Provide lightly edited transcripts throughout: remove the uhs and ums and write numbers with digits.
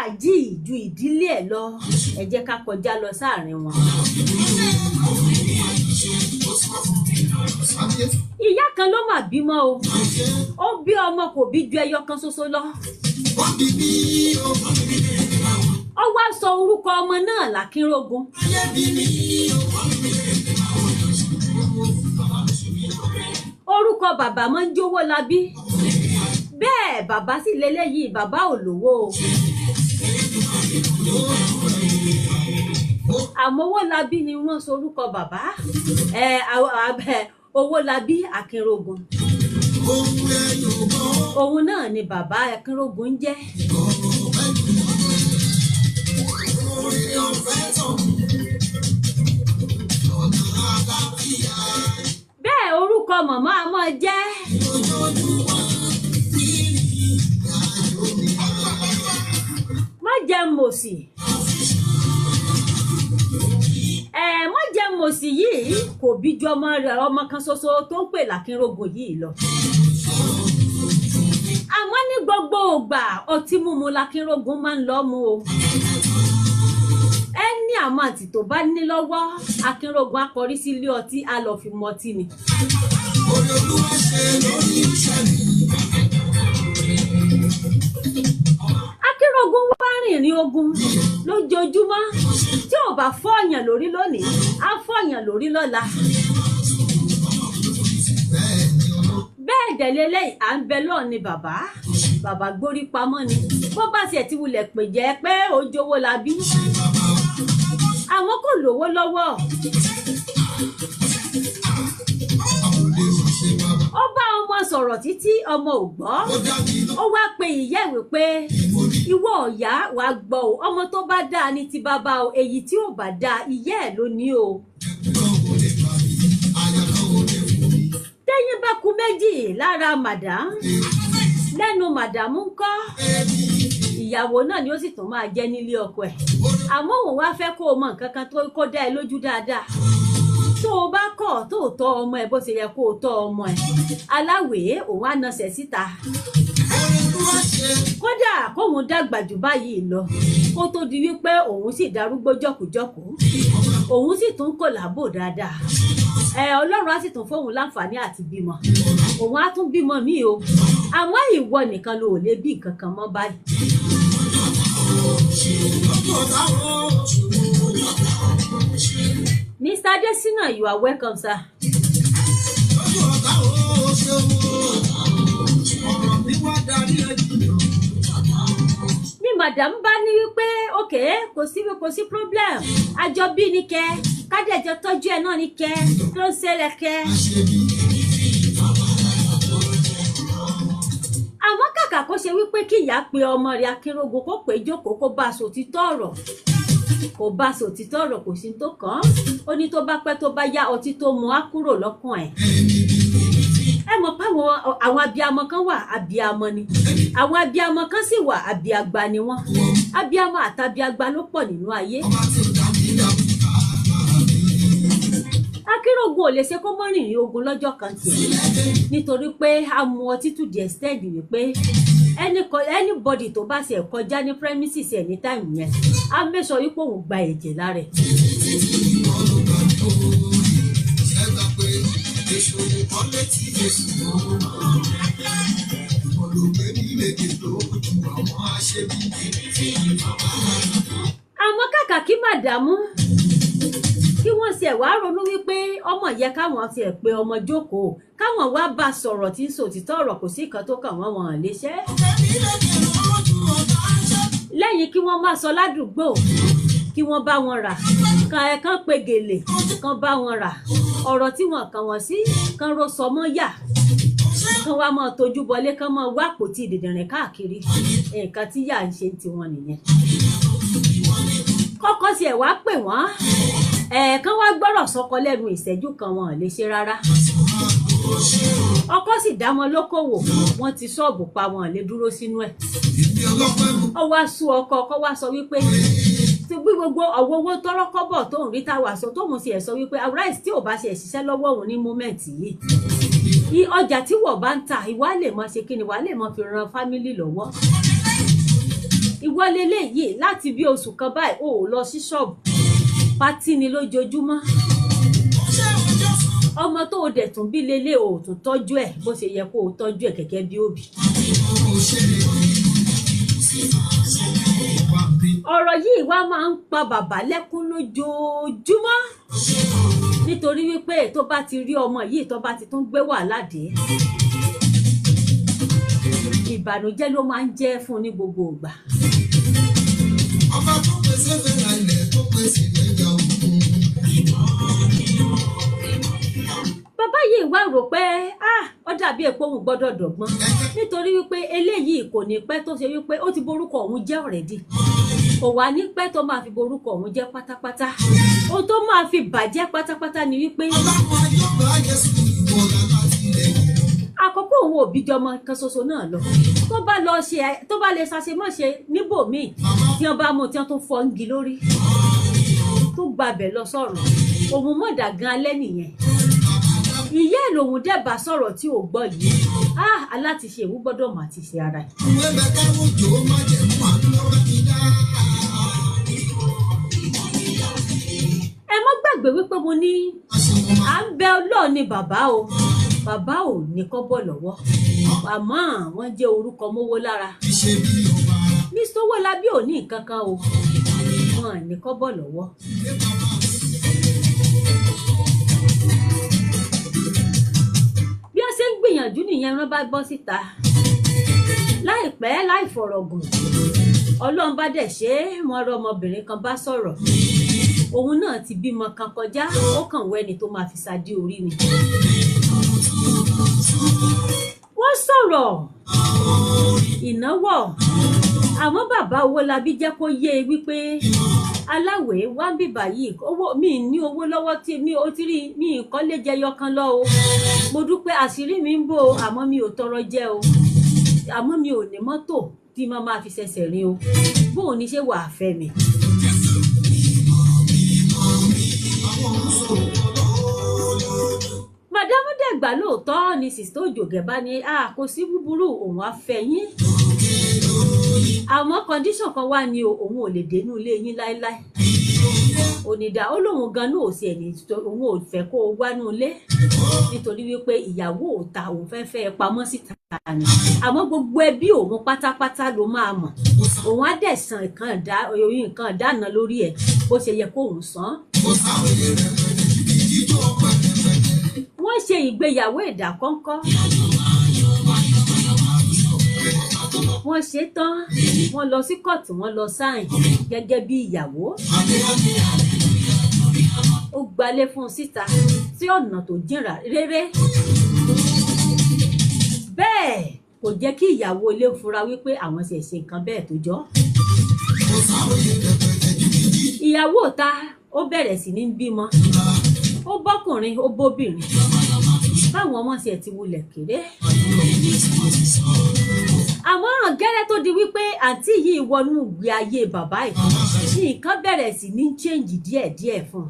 fàájì ju ìdílé ẹ̀ lọ ẹ jẹ́ ká kọjá lọ sáàrin wọn. Ìyá kan ló mà bímọ o ó bí ọmọ kò bí ju ẹyọ kan ṣoṣo lọ. Ó wá sọ orúkọ ọmọ náà l'Akínrógun. Orúkọ bàbá máa ń jówó labí bẹ́ẹ̀ bàbá sì lélẹ́yìí bàbá ò lówó o. Àmọ́ owó labí ni wọ́n sọ orúkọ bàbá owó labí Akínrógun. Òun náà ni bàbá Akínrógun ń jẹ́. Bẹ́ẹ̀ orúkọ màmá a máa jẹ́ Májẹ̀mọ́sí. Májẹ̀mọ́sí yìí kò bí ju ọmọ kan ṣoṣo tó ń pè l'Akínrógun yìí lọ. Àmọ́ ní gbogbo ìgbà ọtí mímu l'Akínrógun máa ń lọ mu o. Ẹni àmàtì tó bá ní lọ́wọ́ Akínrógun á kọrí sí ilé ọtí á lọ fi mọtí ni. Akínrógun wá rìnrìn ogun lójoojúmọ́ tí ò bá fọ́ọ̀yàn lórí lónìí á fọ́ọ̀yàn lórí lọ́la. Bẹ́ẹ̀ dẹ̀lélẹ́ à ń bẹ lọ́ọ̀ ni bàbá gbórí pamọ́ ni bó bá tiẹ̀ ti wulẹ̀ pè jẹ́ pé ó jówó labí àwọn kò lówó lọ́wọ́. Ó bá ọmọ sọ̀rọ̀ títí ọmọ ò gbọ́. Ó wá pe ìyá ìwé pé ìwọ ọ̀yá wàá gbọ́ o ọmọ tó bá dáa ní ti bàbá o èyí tí ò bá dáa ìyá ẹ̀ ló ní o. Tẹ́yìn bá kú méjì lára màdàm lẹ́nu màdàmú ńkọ́ ìyàwó náà ni ó sì tún máa jẹ́ nílé ọkọ ẹ̀. Àmọ́ òun wá fẹ́ kó o mọ nǹkan kan tó kó dá ẹ lójú dáadáa. Tó o bá kọ̀ tó o tọ́ ọmọ ẹ bó ṣe yẹ kó o tọ́ ọmọ ẹ aláwèé òun á nasẹ̀ síta. Kódà kóun dàgbà jù báyìí lọ kó tó di wípé òun sì darúgbó jọkùjọkù òun sì tún kò lábò dáadáa. Ọlọ́run á sì tún fóun láǹfààní àti bímọ òun á tún bímọ míì o. Àmọ́ ìwọ nìkan ló lè bí nǹkan kan mọ́ báyìí. Mr. Adesina, you are welcome, sir. Ní madam bá ní wípé okay kò sí problem àjọ bí ní kẹ́ kádẹjọ tọ́jú ẹ̀ náà ní kẹ́ ló ń ṣẹlẹ̀ kẹ́. Àmọ́ kàkà kó ṣe wípé kí ìyá pe ọmọ rẹ̀ Akínrógun kó pè jókòó kó bá aṣọ òtítọ́ ọ̀rọ̀ kò bá aṣọ òtítọ́ ọ̀rọ̀ kò sí tó kàn án. Ó ní tó bá pẹ́ tó bá yá ọtí tó mu á kúrò lọ́kàn ẹ̀. Ẹ mọ̀ pé àwọn abiyamọ kan wà abiyamọ ni àwọn abiyamọ kan sì wà abiyagba ni wọ́n. Abiyamọ àtàbíagba ló pọ̀ nínú ayé. Akínrógun ò lè ṣe kó mọ́ rìnrìn ogun lọ́jọ́ kan tiẹ̀ nítorí pé a mu ọtí to the extent wípé anybody tó bá ṣe kọjá ní premises anytime yẹn á mẹ́sọ̀ wípé òun gba ẹ̀jẹ̀ lára ẹ̀. Àmọ́ kàkà kí màdàmú kí wọ́n ṣe wá ronú wípé ọmọ yẹ káwọn ti ẹ̀ pé ọmọ jókòó káwọn wá bá sọ̀rọ̀ tí ń sòtítọ́ ọ̀rọ̀ kò sí nǹkan tó kàn wọ́n lè ṣe. Lẹ́yìn kí wọ́n máa sọ ládùúgbò kí wọ́n bá wọn rà kàn pé gèlè kàn bá wọn rà ọ̀rọ̀ tí wọ́n kàn wọ́n sí kàn ro sọmọ yà kàn wá máa tójú bọlé kàn máa wá àpótí dìdìrín káàkiri nǹkan tí yà ń ṣe tiwọn nìyẹn. Kọ́kọ́ sí ẹ̀ wá pè wọ́n kàn wá gbọ́rọ̀ sọ́kọ lẹ́nu ìṣẹ́jú kan wọn lè ṣe rárá. Ọkọ sì dá wọn lókòwò wọn ti ṣọ́ọ̀bù pa wọn lè dúró sínú ẹ̀. Ó wá sú ọkọ wá sọ wípé ti bí gbogbo ọwọ́ owó tọ́rọ́ kọ́bọ̀ tó ń rí táwa sọ tó mú sí ẹ̀ sọ wípé rice tí ò bá ṣe ṣiṣẹ́ lọ́wọ́ òun ní mọ́mẹ́ǹtì yìí ọjà tí wọ́n bá ń ta ìwà lè mọ ṣe kí ni wà lè mọ fi ran fámílì lọ́wọ́. ìwọ leléyìí láti bí oṣù kan báyìí o ò lọ sí ṣọ́ọ̀bù pátí ni lójoojúmọ́ ọmọ tó o dẹ̀ tún bí lélẹ̀ o tún tọ́jú ẹ̀ bó ṣe yẹ kó o tọ́jú ẹ̀ gẹ́gẹ́ bí òbí. ọ̀rọ̀ yìí wá máa ń pa bàbá lẹ́kún lójoojúmọ́ nítorí wípé tó bá ti rí ọmọ yìí tó bá ti tún gbé wàhálà dé ìbànújẹ́ ló máa ń jẹ́ fún ní gbogbo ìgbà. ọba tó pèsè fẹ́ra ilẹ̀ tó pèsè lẹ́yà òkun. bàbá yìí wá rò pé ó dàbí èpò òun gbọ́dọ̀ dọ̀gbọ́n nítorí wípé eléyìí kò ní pẹ́ tó ṣe wípé ó ti borúkọ òun jẹ́ ọ̀rẹ́dì kò wá ní pẹ́ tó máa fi borúkọ òun jẹ́ pátápátá ohun tó máa fi bàjẹ́ pátápátá ni wípé àkọ́kọ́ òun ò bíjọ ọmọ kan ṣoṣo náà lọ tó bá lè ṣàṣemọ́ṣe níbòmíì tí wọ́n bá mú tí wọ́n tún fọ́ ń gi lórí tó gbàbẹ̀ lọ sọ̀rọ̀ òun mọ̀dà gan alẹ́ nìyẹn ìyá ẹ̀ lòun dẹ́ba sọ̀rọ̀ tí ò gbọ́ yìí alátiṣe ìwú gbọ́dọ̀ mà ti ṣe ara ẹ̀. ẹ má gbàgbé wípé mo ní à ń bẹ Ọlọ́run ní bàbá o bàbá ò ní kọ́bọ̀ lọ́wọ́ àmọ́ wọ́n jẹ́ orúkọ mówó lára Mr. Owólabí ò ní nǹkan kan o wọ́n ní kọ́bọ̀ lọ́wọ́. bí wọ́n ṣe ń gbìyànjú nìyẹn wọ́n bá gbọ́ síta láìpẹ́ láì fọ̀rọ̀gùn Ọlọ́run bá dẹ̀ ṣe wọ́n rọ ọmọbìnrin kan bá sọ̀rọ̀ òun náà ti bímọ kan kọjá ó kàn wẹ́ni tó máa fi ṣadé orí ni. wọ́n sọ̀rọ̀ ìnáwó àmọ́ bàbá Owólabí jẹ́ kó yé e wípé aláwẹ̀ wá ń bìbà yìí owó mi ní owó lọ́wọ́ tí mi ò tí rí mi nǹkan lè jẹyọ kan lọ o mo dúpẹ́ àṣírí mi ń bò àmọ́ mi ò tọrọ jẹ o àmọ́ mi ò ní mọ́tò tí mo máa fi ṣẹ̀ṣẹ̀ rìn o bóun ní ṣe wà á fẹ́ mi. màdámù dẹ̀gbà lóòótọ́ ni sìstó Òjògẹ̀ bá ní kò sí búburú òun á fẹ́ yín àmọ́ kọ́ndíṣọ̀n kan wà ní òun ò lè dénú ilé yín láéláé onídà ó lóun gan náà ò sí ẹni òun ò fẹ́ kó o wánú ilé nítorí wípé ìyàwó òta òun fẹ́ fẹ́ pamọ́ síta ni àmọ́ gbogbo ẹbí òun pátápátá ló máa mọ̀ òun á dẹ̀ san nǹkan ìdáná lórí ẹ̀ bó ṣe yẹ kóun san. wọ́n ṣe ìgbéyàwó ìdákọ́ńkọ́ wọ́n ṣe tán wọ́n lọ sí kóòtù wọ́n lọ sáìn gẹ́gẹ́ bí ìyàwó ó gbalé fún un síta sí ọ̀nà tó jìnrà réré bẹ́ẹ̀ kò jẹ́ kí ìyàwó ilé fura wípé àwọn ṣe ṣe nǹkan bẹ́ẹ̀ tó jọ. ìyàwó ta ó bẹ̀rẹ̀ sí ní bímọ ó bọ́kùnrin ó bóbìnrin báwọn ọmọ ṣe ti wulẹ̀ kéré àmọ́ gẹ́rẹ́ tó di wípé àǹtí yìí wọnú ìgbé ayé bàbá yìí nǹkan bẹ̀rẹ̀ sí ní change díẹ̀díẹ̀ fún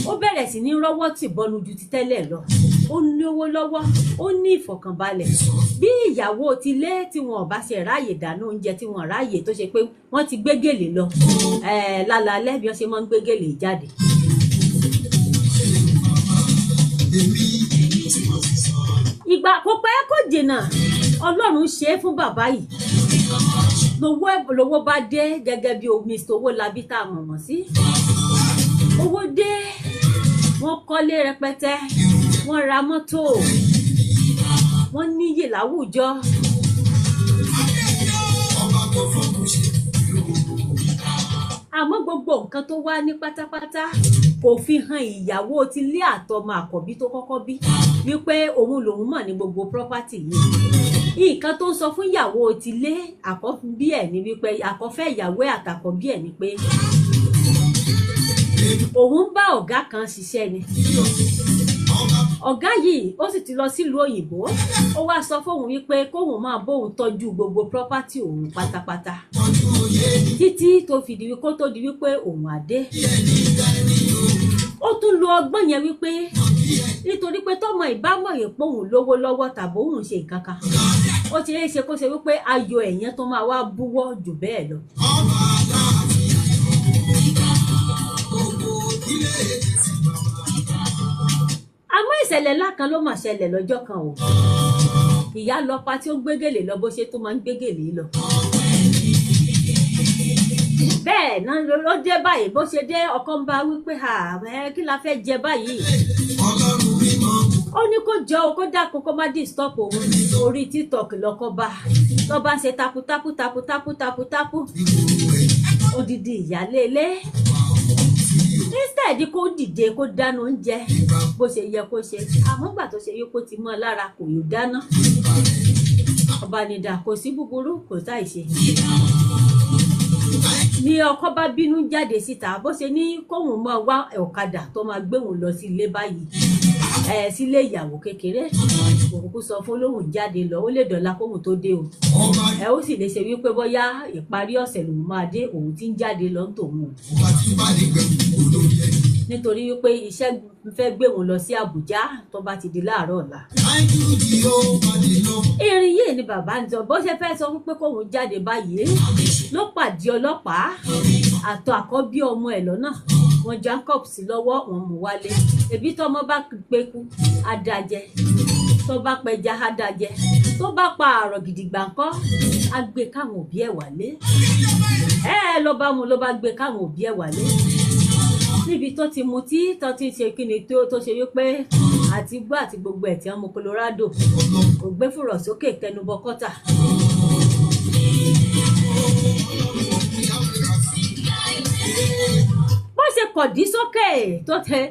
un ó bẹ̀rẹ̀ sí ní rọ́wọ́ tì bọ́nu ju ti tẹ́lẹ̀ lọ ó ní owó lọ́wọ́ ó ní ìfọ̀kànbalẹ̀ bí ìyàwó ti lé tí wọn ò bá ṣe ráàyè dáná oúnjẹ tí wọn ráàyè tó ṣe pé wọ́n ti gbé gèlè lọ lálálẹ́ bí wọ́n ṣe máa ń gbé gèlè jáde. ìgbà kò pẹ́ kò jìnnà Ọlọ́run ṣe é fún bàbá yìí lówó bá dé gẹ́gẹ́ bí Mr. Owólabí tá a mọ̀ sí owó dé wọ́n kọ́lé rẹpẹtẹ wọ́n ra mọ́tò wọ́n níyì láwùjọ àmọ́ gbogbo nǹkan tó wá ní pátápátá kò fi hàn ìyàwó ti lé àtọmọ àkọ́bí tó kọ́kọ́ bí wípé òun lòun mọ̀ ní gbogbo property yìí nǹkan tó ń sọ fún ìyàwó ti lé àkọ́bí ẹ̀ ní wípé àkọ́fẹ́ ìyàwó àtàkọ́bí ẹ̀ ní pé òun bá ọ̀gá kan ṣiṣẹ́ ni ọ̀gá yìí ó sì ti lọ sílùú òyìnbó ó wá sọ fóun wípé kóun máa bóun tọ́jú gbogbo property òun pátápátá títí tó fi di kó tó di wípé òun àdé ó tún lo ọgbọ́n yẹn wípé nítorí pé tọ́mọ ìbámọ̀ yẹn pé òun lówó lọ́wọ́ tàbí òun ṣe nǹkan kan ó ti lè ṣe kó ṣe wípé ayọ̀ ẹ̀yẹn tó máa wá búwọ́ jù bẹ́ẹ̀ lọ. àmọ́ ìṣẹ̀lẹ̀ ńlá kan ló mà ṣẹlẹ̀ lọ́jọ́ kan o. ìyá lọ pa tí ó gbégèlè lọ bó ṣe tó máa ń gbégèlè lọ. bẹ́ẹ̀ náà ló dé báyìí bó ṣe dé ọkọ ń bá wípé kí la fẹ́ jẹ báyìí. ó ní kó jọ kó dákun kó má disturb òun orí TikTok lọkọ bá lọ́ba ń ṣe tapu. odidi ìyálé ilé instead kó dìde kó dáná oúnjẹ bó ṣe yẹ kó ṣe àmọ́ gbà tó ṣe yí kó ti mọ́ lára kò yóò dáná. ọba nìdá kò sí búburú kò sáì ṣe. ní ọkọ bá bínú jáde síta bó ṣe ní kóhùn máa wá ọ̀kadà tó máa gbé òun lọ sí ilé báyìí sílé ìyàwó kékeré òkú sọ fún lóhùn jáde lọ ó lè dọ̀la kóhùn tó dé o. ó sì lè ṣe wípé bóyá ìparí ọ̀sẹ̀ lòun máa dé òun tí ń jáde lọ ń tòun. nítorí wípé iṣẹ́ fẹ́ gbé òun lọ sí Àbújá tó bá ti di láàárọ̀ ọ̀la. ìrìn yìí ni bàbá ń sọ bó ṣe fẹ́ sọ wípé kóhùn jáde báyìí ló pàdé ọlọ́pàá àtọ̀ àkọ́bí ọmọ ẹ̀ lọ́nà wọn Jacob sí lọ́wọ́ wọn mú wálé ẹbí tọmọ bá peku adájẹ tó bá pẹja adájẹ tó bá pa àrọ̀ gidigba ńkọ́ á gbé káwọn òbí ẹ̀ wálé ló bá mú ló bá gbé káwọn òbí ẹ̀ wálé níbi tó ti mutí tó ti ṣe kíni tó ṣe wípé àti gbọ́ àti gbogbo ẹ̀ tí wọ́n mú Colorado kò gbé fùrọ̀ sókè tẹnubọ kọ́tà. ṣe kọ̀dí sókè tó tẹ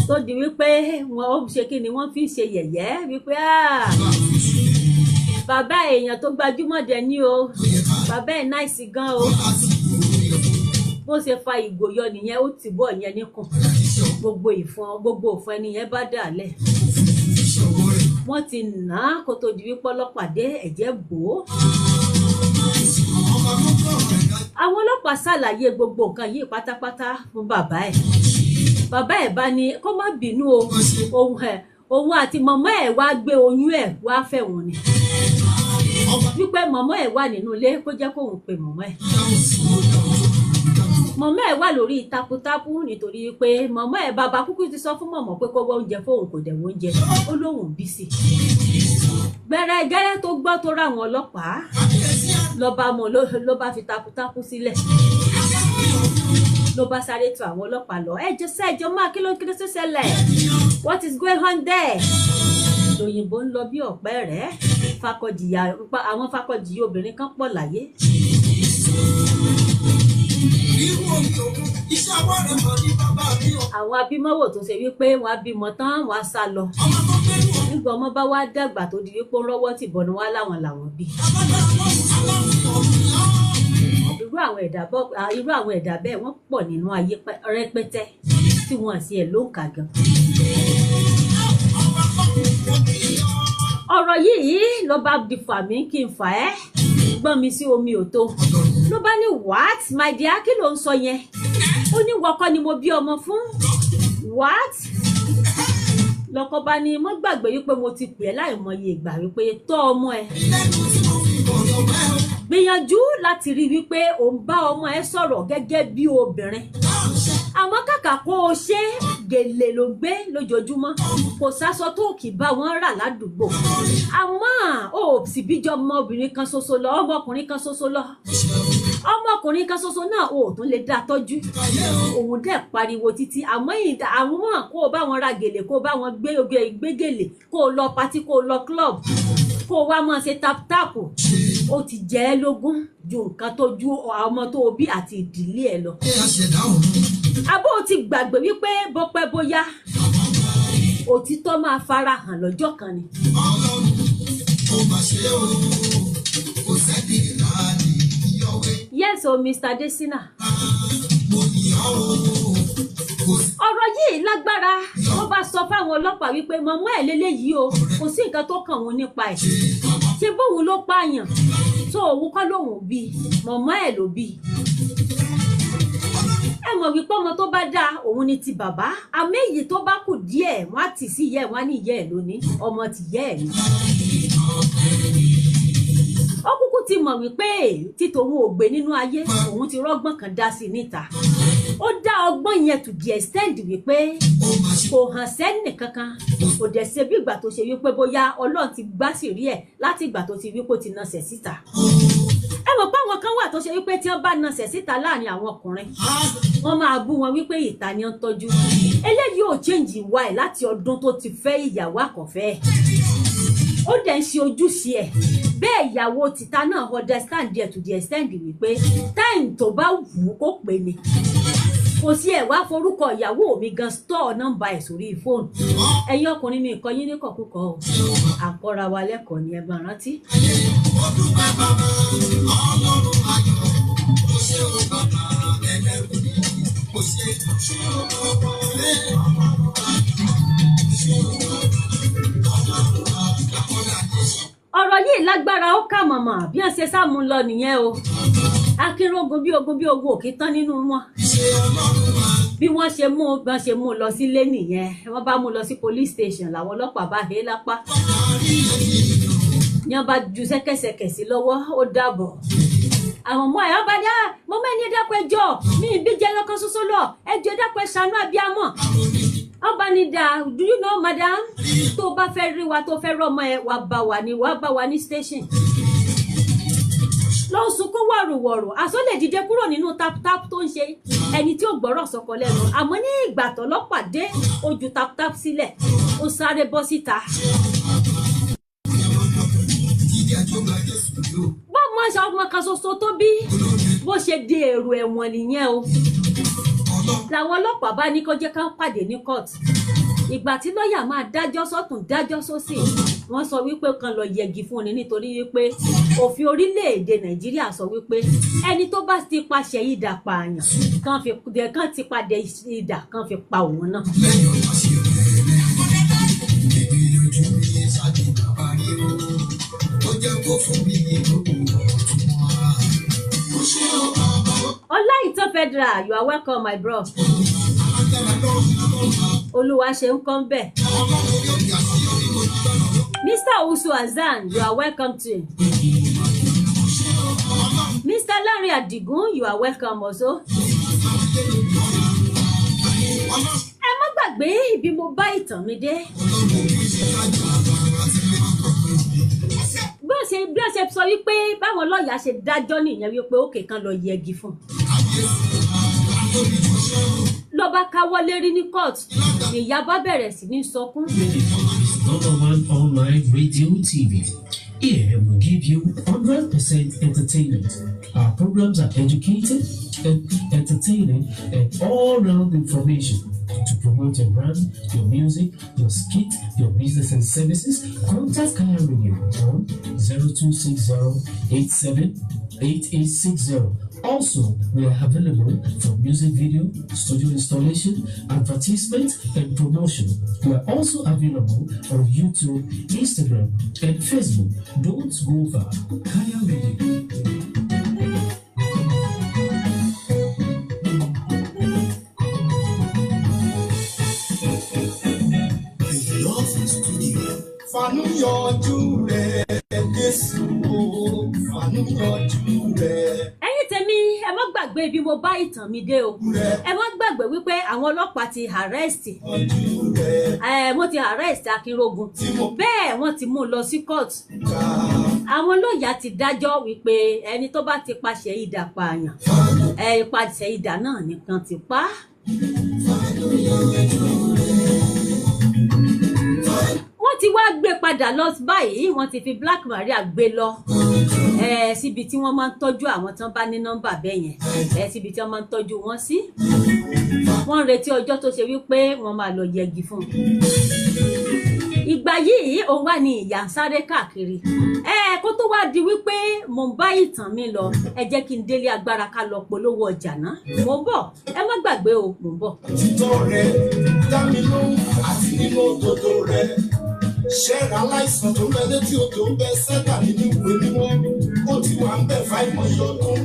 tó di wípé wọn ó ṣe kí ni wọ́n fi ṣe yẹ̀yẹ́ wípé bàbá èèyàn tó gbajúmọ̀ dẹ̀ ní o bàbá ẹ̀ náìsì gan o bó ṣe fa ìgòyọ nìyẹn ó ti bọ̀ yẹn níkùn gbogbo òfin ẹni yẹn bá dàlẹ̀ wọ́n ti nà á kó tó di wípé ọlọ́pàá dé ẹ̀jẹ̀ bò ó. àwọn ọlọ́pàá ṣàlàyé gbogbo nǹkan yìí pátápátá fún bàbá ẹ̀ bá ní kó má bínú o òun àti mọ̀mọ́ ẹ̀ wá gbé oyún ẹ̀ wá fẹ́ wọn ni wípé mọ̀mọ́ ẹ̀ wà nínú ilé kó jẹ́ kóun pe mọ̀mọ́ ẹ̀ wà lórí tapu nítorí pé mọ̀mọ́ ẹ̀ bàbá kúkú ti sọ fún mọ̀mọ́ pé kó wá oúnjẹ fóun kò dẹ̀ wọ́n oúnjẹ ó lóun bí sí gbẹrẹgẹrẹ tó gbọ́ tó ráwọn ọlọ́pàá ló bá fi tapu sílẹ̀ ló bá sáré tó àwọn ọlọ́pàá lọ ẹjọ́ máa kí ló tó ṣẹlẹ̀ what is going on there lòyìnbó ń lọ bí ọ̀pẹ rẹ̀ àwọn fakọjìyà obìnrin kan pọ̀ láyé. àwọn abímọ́wò tó ṣe wípé wọ́n á bímọ tán wọ́n á sá lọ nígbà ọmọ bá wá dàgbà tó di wípé ó rọ́wọ́ tìbọnú wá láwọn bí. irú àwọn ẹ̀dá bẹ́ẹ̀ wọ́n pọ̀ nínú ayé rẹpẹtẹ tí wọ́n sì ẹ̀ ló ń kà gan. ọ̀rọ̀ yìí ló bá di fà mí kí n fà ẹ́ gbọ́n mi sí omi òtó ló bá ní what my dear kí ló ń sọ yẹn ó ní wọ́kọ ni mo bí ọmọ fún what lọ́kọ bá ní mo gbàgbé wípé mo ti pè ẹ́ láìmọye ìgbà wípé tọ́ ọmọ ẹ gbìyànjú láti rí wípé ò ń bá ọmọ ẹ sọ̀rọ̀ gẹ́gẹ́ bí obìnrin àmọ́ kàkà kó o ṣe gèlè ló gbé lójoojúmọ́ kò sásọ tó kì bá wọn rà ládùúgbò àmọ́ ò sì bíjọ ọmọbìnrin kan ṣoṣo lọ ọmọkùnrin kan ṣoṣo lọ ọmọkùnrin kan ṣoṣo náà ò tún lè dá tọ́jú òun dẹ̀ pariwo títí àmọ́ àwọn kó o bá wọn ra gèlè kó o bá wọn gbé gèlè kó o lọ patí kó o lọ club kó o wá máa ṣe tapu ó ti jẹ́ ẹ́ lógún ju nǹkan tó ju ọmọ tó bí àti ìdílé ẹ lọ. abó ti gbàgbé wípé bọ́pẹ́ bóyá òtítọ́ máa fara hàn lọ́jọ́ kan ni. Yes, o Mr. Desina. Ọ̀rọ̀ yìí lágbára wọ́n bá sọ fáwọn ọlọ́pàá wípé mọ̀mọ́ ẹ̀ lélẹ́yìí o kò sí nǹkan tó kàn wọ́n nípa ẹ̀ ṣé bóun ló pààyàn tó òun kọ́ lòun bí mọ̀mọ́ ẹ̀ ló bí. Ẹ mọ̀ wípé ọmọ tó bá dáa òun ni ti bàbá àmọ́ èyí tó bá kù díẹ̀ wọ́n á tì sí ìyá ẹ̀ wọ́n á ní ìyá ẹ̀ lónìí ọmọ ti ìyá ẹ̀ ni. ó kúkú ti mọ̀ wípé títò òun ò gbé nínú ayé òun ti rọ́gbọ́n kan dá sí níta ó dá ọgbọ́n yẹn to the extent wípé kò hàn sẹ́nì kankan kò dẹ̀ ṣe bí ìgbà tó ṣe wípé bóyá Ọlọ́run ti gbá sí rí ẹ̀ láti ìgbà tó ti wípé ó ti nasẹ̀ síta ẹ mọ̀ pé àwọn kan wà tó ṣe wípé tí wọ́n bá nasẹ̀ síta láàrin àwọn ọkùnrin wọ́n máa bú wọn wípé ìta ni ó ń tọ́jú eléyìí ò change ìwà ẹ̀ láti ọdún tó ti fẹ́ ìyàwó àkọ́fẹ́ ó dẹ̀ ń ṣe ojúṣe ẹ̀ bẹ́ẹ̀ ìyàwó tìta náà understand there to the extent wípé time tó bá wù ú kó pè ní kò sí ẹ̀ wá forúkọ ìyàwó mi gan store nọ́mbà ẹ̀ sórí fóònù ẹ̀yin ọkùnrin mi nǹkan yín ní kọ̀kúkọ̀ o àkọ́ra wa lẹ́kọ̀ọ́ ni ẹ bá rántí. ọ̀rọ̀ yìí lágbára ó kà mọ̀mọ́ bí wọ́n ṣe sáàmù lọ nìyẹn o akínrógun bí ogun òkè tán nínú wọn bí wọ́n ṣe mú lọ sílé nìyẹn wọ́n bá mú lọ sí police station làwọn ọlọ́pàá bá hé lápá yẹn bá ju ṣẹ́kẹ́ṣẹkẹ̀ sí lọ́wọ́ ó dàbọ̀ àwọn ọmọ ẹ̀ ọba dá mo mẹ́ni dápọ̀ ẹjọ́ mi ìbí jẹ́ lọ́kàn ṣoṣo lọ ẹjọ́ dápọ̀ ṣàánú àbíamọ̀ ọba ní dá do you know madam tó bá fẹ́ rí wa tó fẹ́ rọ́mọ ẹ wàá bá wa ní station lọ sunkún wọ̀rùwọ̀rù àṣọ lè dìde kúrò nínú tap tó ń ṣe ẹni tí ò gbọ́rọ̀ sọkọ lẹ́nu àmọ́ ní ìgbà tọ́lọ́pàá dé ojú tap sílẹ̀ ó sáré bọ́ síta. bọ́ọ̀mọ ṣe ọmọ kan ṣoṣo tó bí bó ṣe di èrò ẹ̀wọ̀n nìyẹn o làwọn ọlọ́pàá bá ní kó jẹ́ ká pàdé ní court ìgbà tí lọ́ọ̀yà máa dájọ́ sọ́tún dájọ́ sósì wọ́n sọ wípé kan lọ yẹgi fún ni nítorí wípé òfin orílẹ̀-èdè Nàìjíríà sọ wípé ẹni tó bá ti paṣẹ ìdà pààyàn kan ti padà ìdà kan fi pa òun náà. Ọláìtàn Federal, you are welcome my bro. Olúwa ṣe ń kọ́ bẹ́ẹ̀. Mr. Usu Azan, you are welcome too. Mr. Larry Adigun, you are welcome also. Ẹ má gbàgbé ibi mo bá ìtàn mi dé. Bí ó ṣe sọ wípé báwọn lọ́ọ̀yà ṣe dájọ́ nìyẹn wípé òkè kan lọ yẹgi fún. Ló bá káwọ́ lérí ní court ìyá bá bẹ̀rẹ̀ sí ní sọkún. Number one online radio TV. Here we give you 100% entertainment. Our programs are educative and entertaining and all-round information. To promote your brand, your music, your skit, your business and services, contact Kaya Radio on 0260-878860. Also, we are available for music video, studio installation, advertisement, and promotion. We are also available on YouTube, Instagram, and Facebook. Don't go far. Kaya Radio. Fàánú yọjú rẹ̀ Jésù fàánú yọjú rẹ̀. Ẹ̀yin tèmi ẹ má gbàgbé bí mo bá ìtàn mi dé o ẹ má gbàgbé wípé àwọn ọlọ́pàá ti arrest wọ́n ti arrest Akínrógun bẹ́ẹ̀ wọ́n ti mú un lọ sí court àwọn lọ́ọ̀yà ti dájọ́ wípé ẹni tó bá ti paṣẹ ìdà pààyàn ìpàṣẹ ìdà náà nìkan ti pa á. Wọ́n ti wá gbé padà lọ báyìí wọ́n ti fi Black Maria gbé lọ síbi tí wọ́n máa ń tọ́jú àwọn tán bá ní nọ́mbà bẹ́ẹ̀ yẹn síbi tí wọ́n máa ń tọ́jú wọn sí wọ́n ń retí ọjọ́ tó ṣe wípé wọ́n máa lọ yẹgi fún un. Ìgbà yìí òun wà ní ìyà ń sáré káàkiri kó tó wá di wípé mo ń bá ìtàn mi lọ ẹ jẹ́ kí n délé agbára ká lọ polówó ọjà náà mo ń bọ̀ ẹ má gbàgbé o mo ń bọ̀. Títọ́ rẹ̀ dá mi lóhùn àti nínú òdodo rẹ̀ ṣẹ́ra aláìsàn tó bẹ létí odò ń bẹ sẹ́dà nínú ìwé mímọ́ ó ti wà ń bẹ̀ fáìmọ̀ ọdún.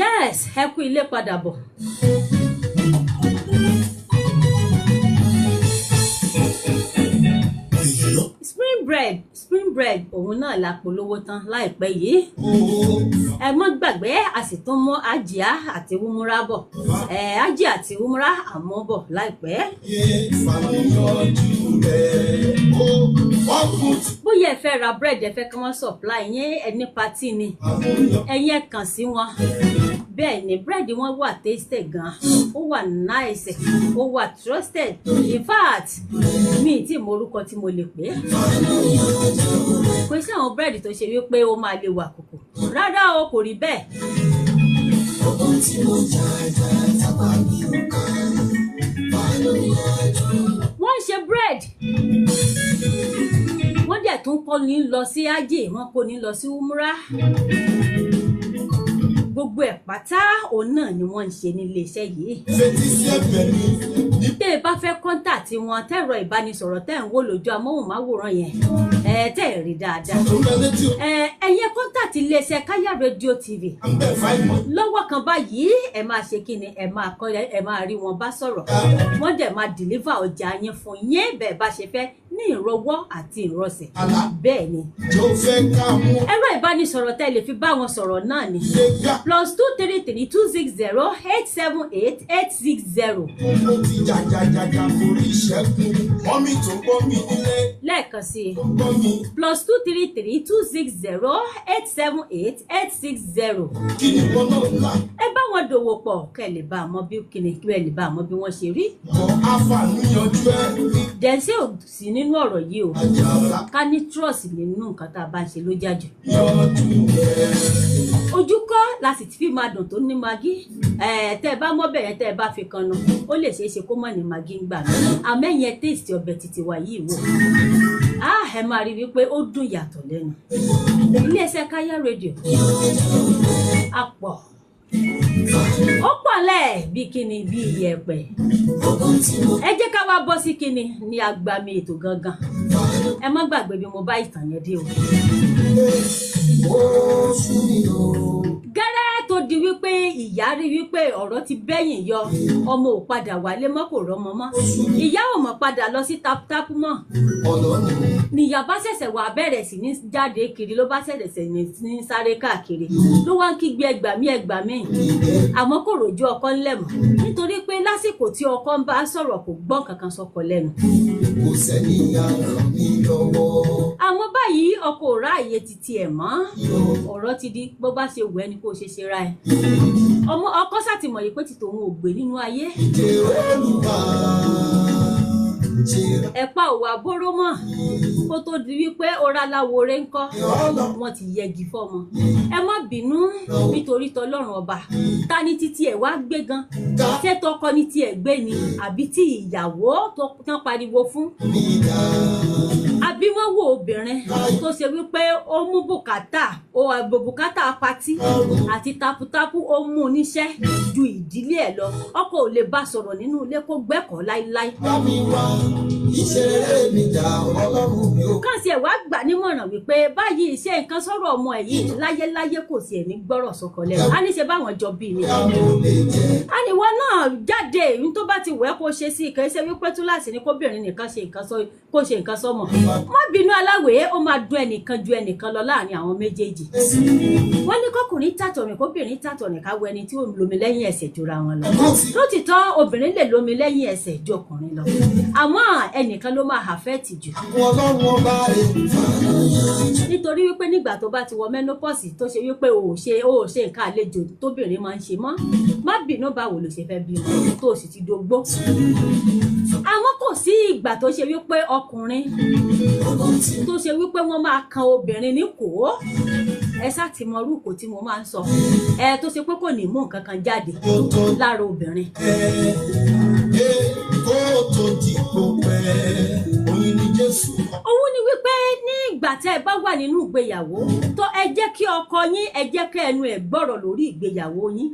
Yes, ẹ kú ilé padà bọ̀. Spring bread òun náà la polówó tán láìpẹ́ yìí. Ẹ mọ́ gbàgbé a sì tún mú Àjíà àti Wúmúrà bọ̀. Àjíà àti Wúmúrà àmọ́ bọ̀ láìpẹ́. Bóyá ẹ fẹ́ ra bread ẹ fẹ́ kí wọ́n supply yín ẹni party ni. Ẹ̀yin kàn sí wọn. Bẹ́ẹ̀ ni bread wọn wà tasted gan, ó wà nice, ó wà trusted. In fact, mi tí mo orúkọ tí mo lè pè. Kò sí àwọn bread tó ṣe wípé ó máa lè wà kòkò. Rárá o, kò rí bẹ́ẹ̀. Wọ́n ṣe bread. Wọ́n dẹ̀ tún kọ́ ní lọ sí Àjì, wọ́n kò ní lọ sí Wúmúrà. Gbogbo ẹ̀ pátá òun náà ni wọ́n ń ṣe ní iléeṣẹ́ yìí. Tẹ́ ẹ bá fẹ́ kọ́ńtàtì wọn tẹ́rọ ìbánisọ̀rọ̀ tẹ́ ń wò lójú amóhùnmáwòrán yẹn tẹ́ ẹ̀ rí dáadáa. Ẹ̀yẹ kọ́ńtàtì iléeṣẹ́ Káyà rédíò TV. Lọ́wọ́ kan báyìí ẹ máa ṣe kí ni ẹ máa rí wọn bá sọ̀rọ̀. Wọ́n dẹ̀ máa dìlífà ọjà yín fún yín bẹ́ẹ̀ bá ṣe fẹ́ ní ìrọwọ́ àti ìrọsẹ̀. Bẹ́ẹ̀ ni. Ẹ̀rọ ìbánisọ̀rọ̀ tẹ́ lè fi bá wọn sọ̀rọ̀ náà ni +233-260-878-860. Lẹ́ẹ̀kan sí i +233-260-878-860. Ẹ bá wọn dòwò pọ̀ kẹ́ lè bá àmọ́ bí kíni kí ẹ lè bá àmọ́ bí wọ́n ṣe rí. Dẹ̀nsẹ̀ ò sí nínú ọ̀rọ̀ yìí o. Ká ní trust nínú nǹkan tá a bá ń ṣe ló jájú. Ojú kọ́ la sì ti fi máa dùn tó ní magí. Tẹ́ ẹ bá mọ́ bẹ̀rẹ̀ tẹ́ ẹ bá fi kan nu ó lè ṣeé ṣe kó mọ̀ ní magí ń gbà mí. Àmẹ́yìn ẹ taste ọbẹ̀ títí wa yìí wò. Ẹ máa rí wípé ó dùn yàtọ̀ lẹ́nu. Iléeṣẹ́ Káyà rédíò àpọ̀ ó pọ̀lẹ̀ bí kíni bí iyẹ̀pẹ̀. Ẹ jẹ́ ká wá bọ́ sí kíni ní agbami ètò gangan. Ẹ má gbàgbé bí mo bá ìtàn yẹn dé o. Gẹ́rẹ́ tó di wípé ìyá rí wípé ọ̀rọ̀ ti bẹ́yìn yọ, ọmọ ò padà wálé mọ́ kò rọ́mọ mọ́. Ìyá ò mọ̀ padà lọ sí tapu mọ́. Níyà bá ṣẹ̀ṣẹ̀ wà bẹ̀rẹ̀ sí ní jáde kiri ló bá ṣẹ̀ṣẹ̀ ní sáré káàkiri. Ló wá ń kígbe ẹgbàmí. Àmọ́ kò rojú ọkọ ńlẹ̀ mọ́. Nítorí pé lásìkò tí ọkọ ń bá sọ̀rọ̀ kò gbọ́n kankan sọkọ lẹ́nu. Kò sẹ́ni àràn mi lọ́wọ́. Àmọ́ báyìí ọkọ ò ráàyè títí ẹ̀ mọ́. Ọ̀rọ̀ ti di bó bá ṣe wù ẹ́ ni kó ṣe ṣe ra ẹ̀. Ọkọ sátìmọ̀ yìí pé ti tòun ò gbé nínú ayé. Ẹ̀pà òwà bóró mọ̀ kó tó di wípé ọ̀rá láwòrè ńkọ́ wọ́n ti yẹgi fọ́mọ. Ẹ má bínú nítorí tọlọ́run ọba. Ta ni títí ẹ̀ wá gbé gan? Ṣé tọkọ ni tí ẹ̀ gbé ni àbí tí ìyàwó tó tán pariwo fún? Àbí wọ́n wo obìnrin tó ṣe wípé ó mú bùkátà patí àti taputapu ó mú níṣẹ́ ju ìdílé ẹ̀ lọ. Ọkọ ò lè bá sọ̀rọ̀ nínú ilé kó gbẹ́kọ̀ọ́ láíláí. Kàn sí ẹ̀ wá gbà nímọ̀ràn wípé báyìí iṣẹ́ nǹkan sọ̀rọ̀ ọmọ ẹ̀ yìí láyéláyé kò sí ẹ̀ ní gbọ́rọ̀ sọkọ lẹ́nu. A ní ṣe báwọn jọ bí ni. A ní wọn náà jáde ní tó bá ti wẹ̀ kó ṣe sí ìkẹ́ ṣe wípé túláàsì ni kóbìnrin nìkan ṣe nǹkan sọmọ. Má bínú aláwèé ó máa dùn ẹnìkan ju ẹnìkan lọ láàrin àwọn méjèèjì. Wọ́n ní kọkùnrin tàtọ̀rìn kóbìnrin tàtọ̀rìn ká wo ẹni tí ó lomi lẹ́yìn ẹsẹ̀ jura wọn lọ. Lótìtọ́ obìnrin lè lomi lẹ́yìn ẹsẹ̀ ju ọkùnrin lọ. Àmọ́ ẹnìkan ló máa affect jù. Nítorí wípé nígbà tó bá ti wọ menopause tó ṣe wípé o ò ṣe nǹkan àlejò tóbìnrin máa ń ṣe mọ́. Má bínú báwo ló ṣe fẹ́ bímọ tó sì ti dógbó. Àmọ́ kò sí ìgbà tó ṣe wípé ọkùnrin tó ṣe wípé wọ́n máa kan obìnrin ní kò ó. Ẹ sá ti mọ orúkọ tí mo máa ń sọ. Tó ṣe pé kò ní mú nǹkan kan jáde lára obìnrin. Òun ni wípé ní ìgbà tí ẹ bá wà nínú ìgbéyàwó tó ẹ jẹ́ kí ọkọ yín ẹ jẹ́ kí ẹnu ẹ̀ gbọ́rọ̀ lórí ìgbéyàwó yín.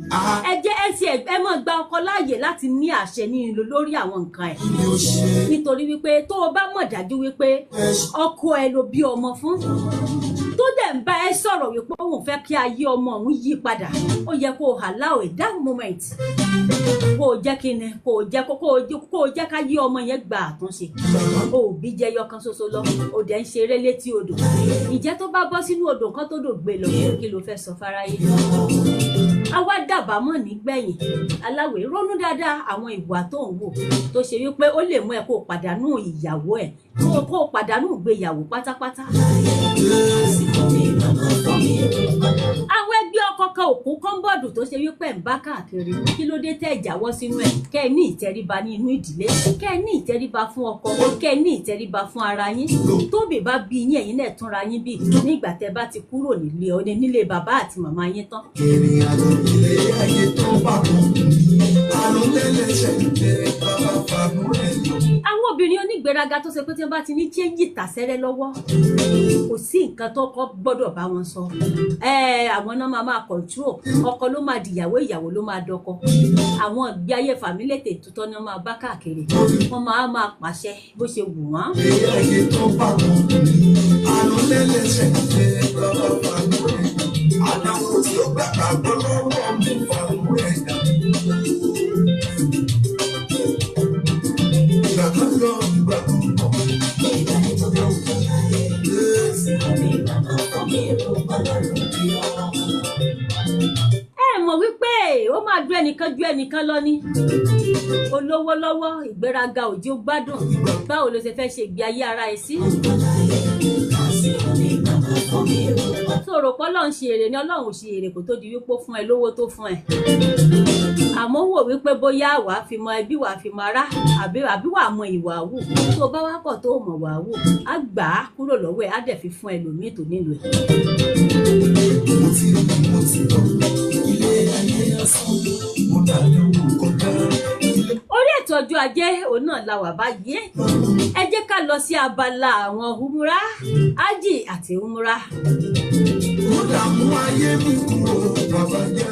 Ẹ máa gba ọkọ láàyè láti ní àṣẹ nínú lórí àwọn nǹkan ẹ̀. Nítorí wípé tó o bá mọ̀ dájú wípé ọkọ ẹ ló bí ọmọ fún. tó dẹ̀ ń bá ẹ sọ̀rọ̀ wípé òun fẹ́ kí ayé ọmọ òun yí padà ó yẹ kó allow it that moment kó o jẹ́ kí ni kó o jẹ́ ká yí ọmọ yẹn gba àtúnṣe òbí jẹ́ yọkan ṣoṣo lọ ó dẹ̀ ń ṣeré létí odò ìjẹ́ tó bá bọ́ sínú odò kan tó dò gbé lọ kí ló fẹ́ sọ fáráyé àwa dàbámọ̀ nígbẹ̀yìn aláwẹ̀ ronú dáadáa àwọn ìwà tó ń wò tó ṣe wípé ó lè mú ẹ kó pàdánù ìyàwó ẹ kó pàdánù ìgbéyàwó pátápátá. àwọn ẹgbẹ́ ọkọ kan òkú kọ́ńbọ̀dù tó ṣe wípé ń bá káàkiri kí ló dé tẹ́ ìjáwọ́ sínú ẹ̀ kẹ́ ẹ ní ìtẹríba ní inú ìdílé kẹ́ ẹ ní ìtẹríba fún ọkọ kẹ́ ẹ ní ìtẹríba fún ara yín tóbi bá bí yín ẹ̀yin náà túnra yín bí nígbà tẹ́ bá ti kúrò nílé bàbá àti màmá yín tán. ìrìn àjò ilé ayé tó bá kún àrùn lẹ́lẹ́sẹ̀ ìbẹ̀rẹ̀ bàbá fàánú rẹ̀ lọ. àwọn obìnrin onígbéraga tó ṣe pé tí wọ́n bá ti ní chéńjì tàṣẹ́rẹ́ lọ́wọ́ kò sí nǹkan tó kọ́ gbọ́dọ̀ bá wọn sọ àwọn náà máa control ọkọ ló máa dìyàwó ìyàwó ló máa dọkọ àwọn ìgbé ayé fàmílẹ̀tẹ̀ tuntun ni wọ́n máa bá káàkiri wọ́n máa pàṣẹ bó ṣe wù wọ́n. ilé ayé tó bá kún àrùn lẹ́lẹ́sẹ̀ ìbẹ̀rẹ̀ bàbá fàánú rẹ̀ lọ. àdàpọ̀ tí ó gbàgbà gbọ́ lọ́wọ́ mi fàánú rẹ̀ dà. ìgbà kan lọ ìgbà kan bọ̀. Mọ̀ wípé ó máa ju ẹnìkan lọ ní olówó lọ́wọ́ ìgbéraga òjò gbádùn báwo ló ṣe fẹ́ ṣe ìgbé ayé ara ẹ̀ sí. sọ̀rọ̀ pé ọlọ́run ṣe èrè ni ọlọ́run ṣe èrè kò tó di wípé ó fún ẹ lówó tó fún ẹ àmọ́ wò wípé bóyá wàá fi mọ ẹbí wàá fi mọ ará àbí wàá mọ ìwà wù tó bá wá pọ̀ tó mọ̀ wàá wù á gbà á kúrò lọ́wọ́ ẹ̀ á dẹ̀ fi fún ẹlòmíì tó nílò ẹ̀. mo ti lọ ilé ayé asán mo dàbí kọjá. orí ètò ọjọ́ ajé òun náà la wà báyìí ẹ jẹ́ ká lọ sí abala àwọn humura ájì àti humura. mo dààmú ayé mi kúrò bàbá jẹ́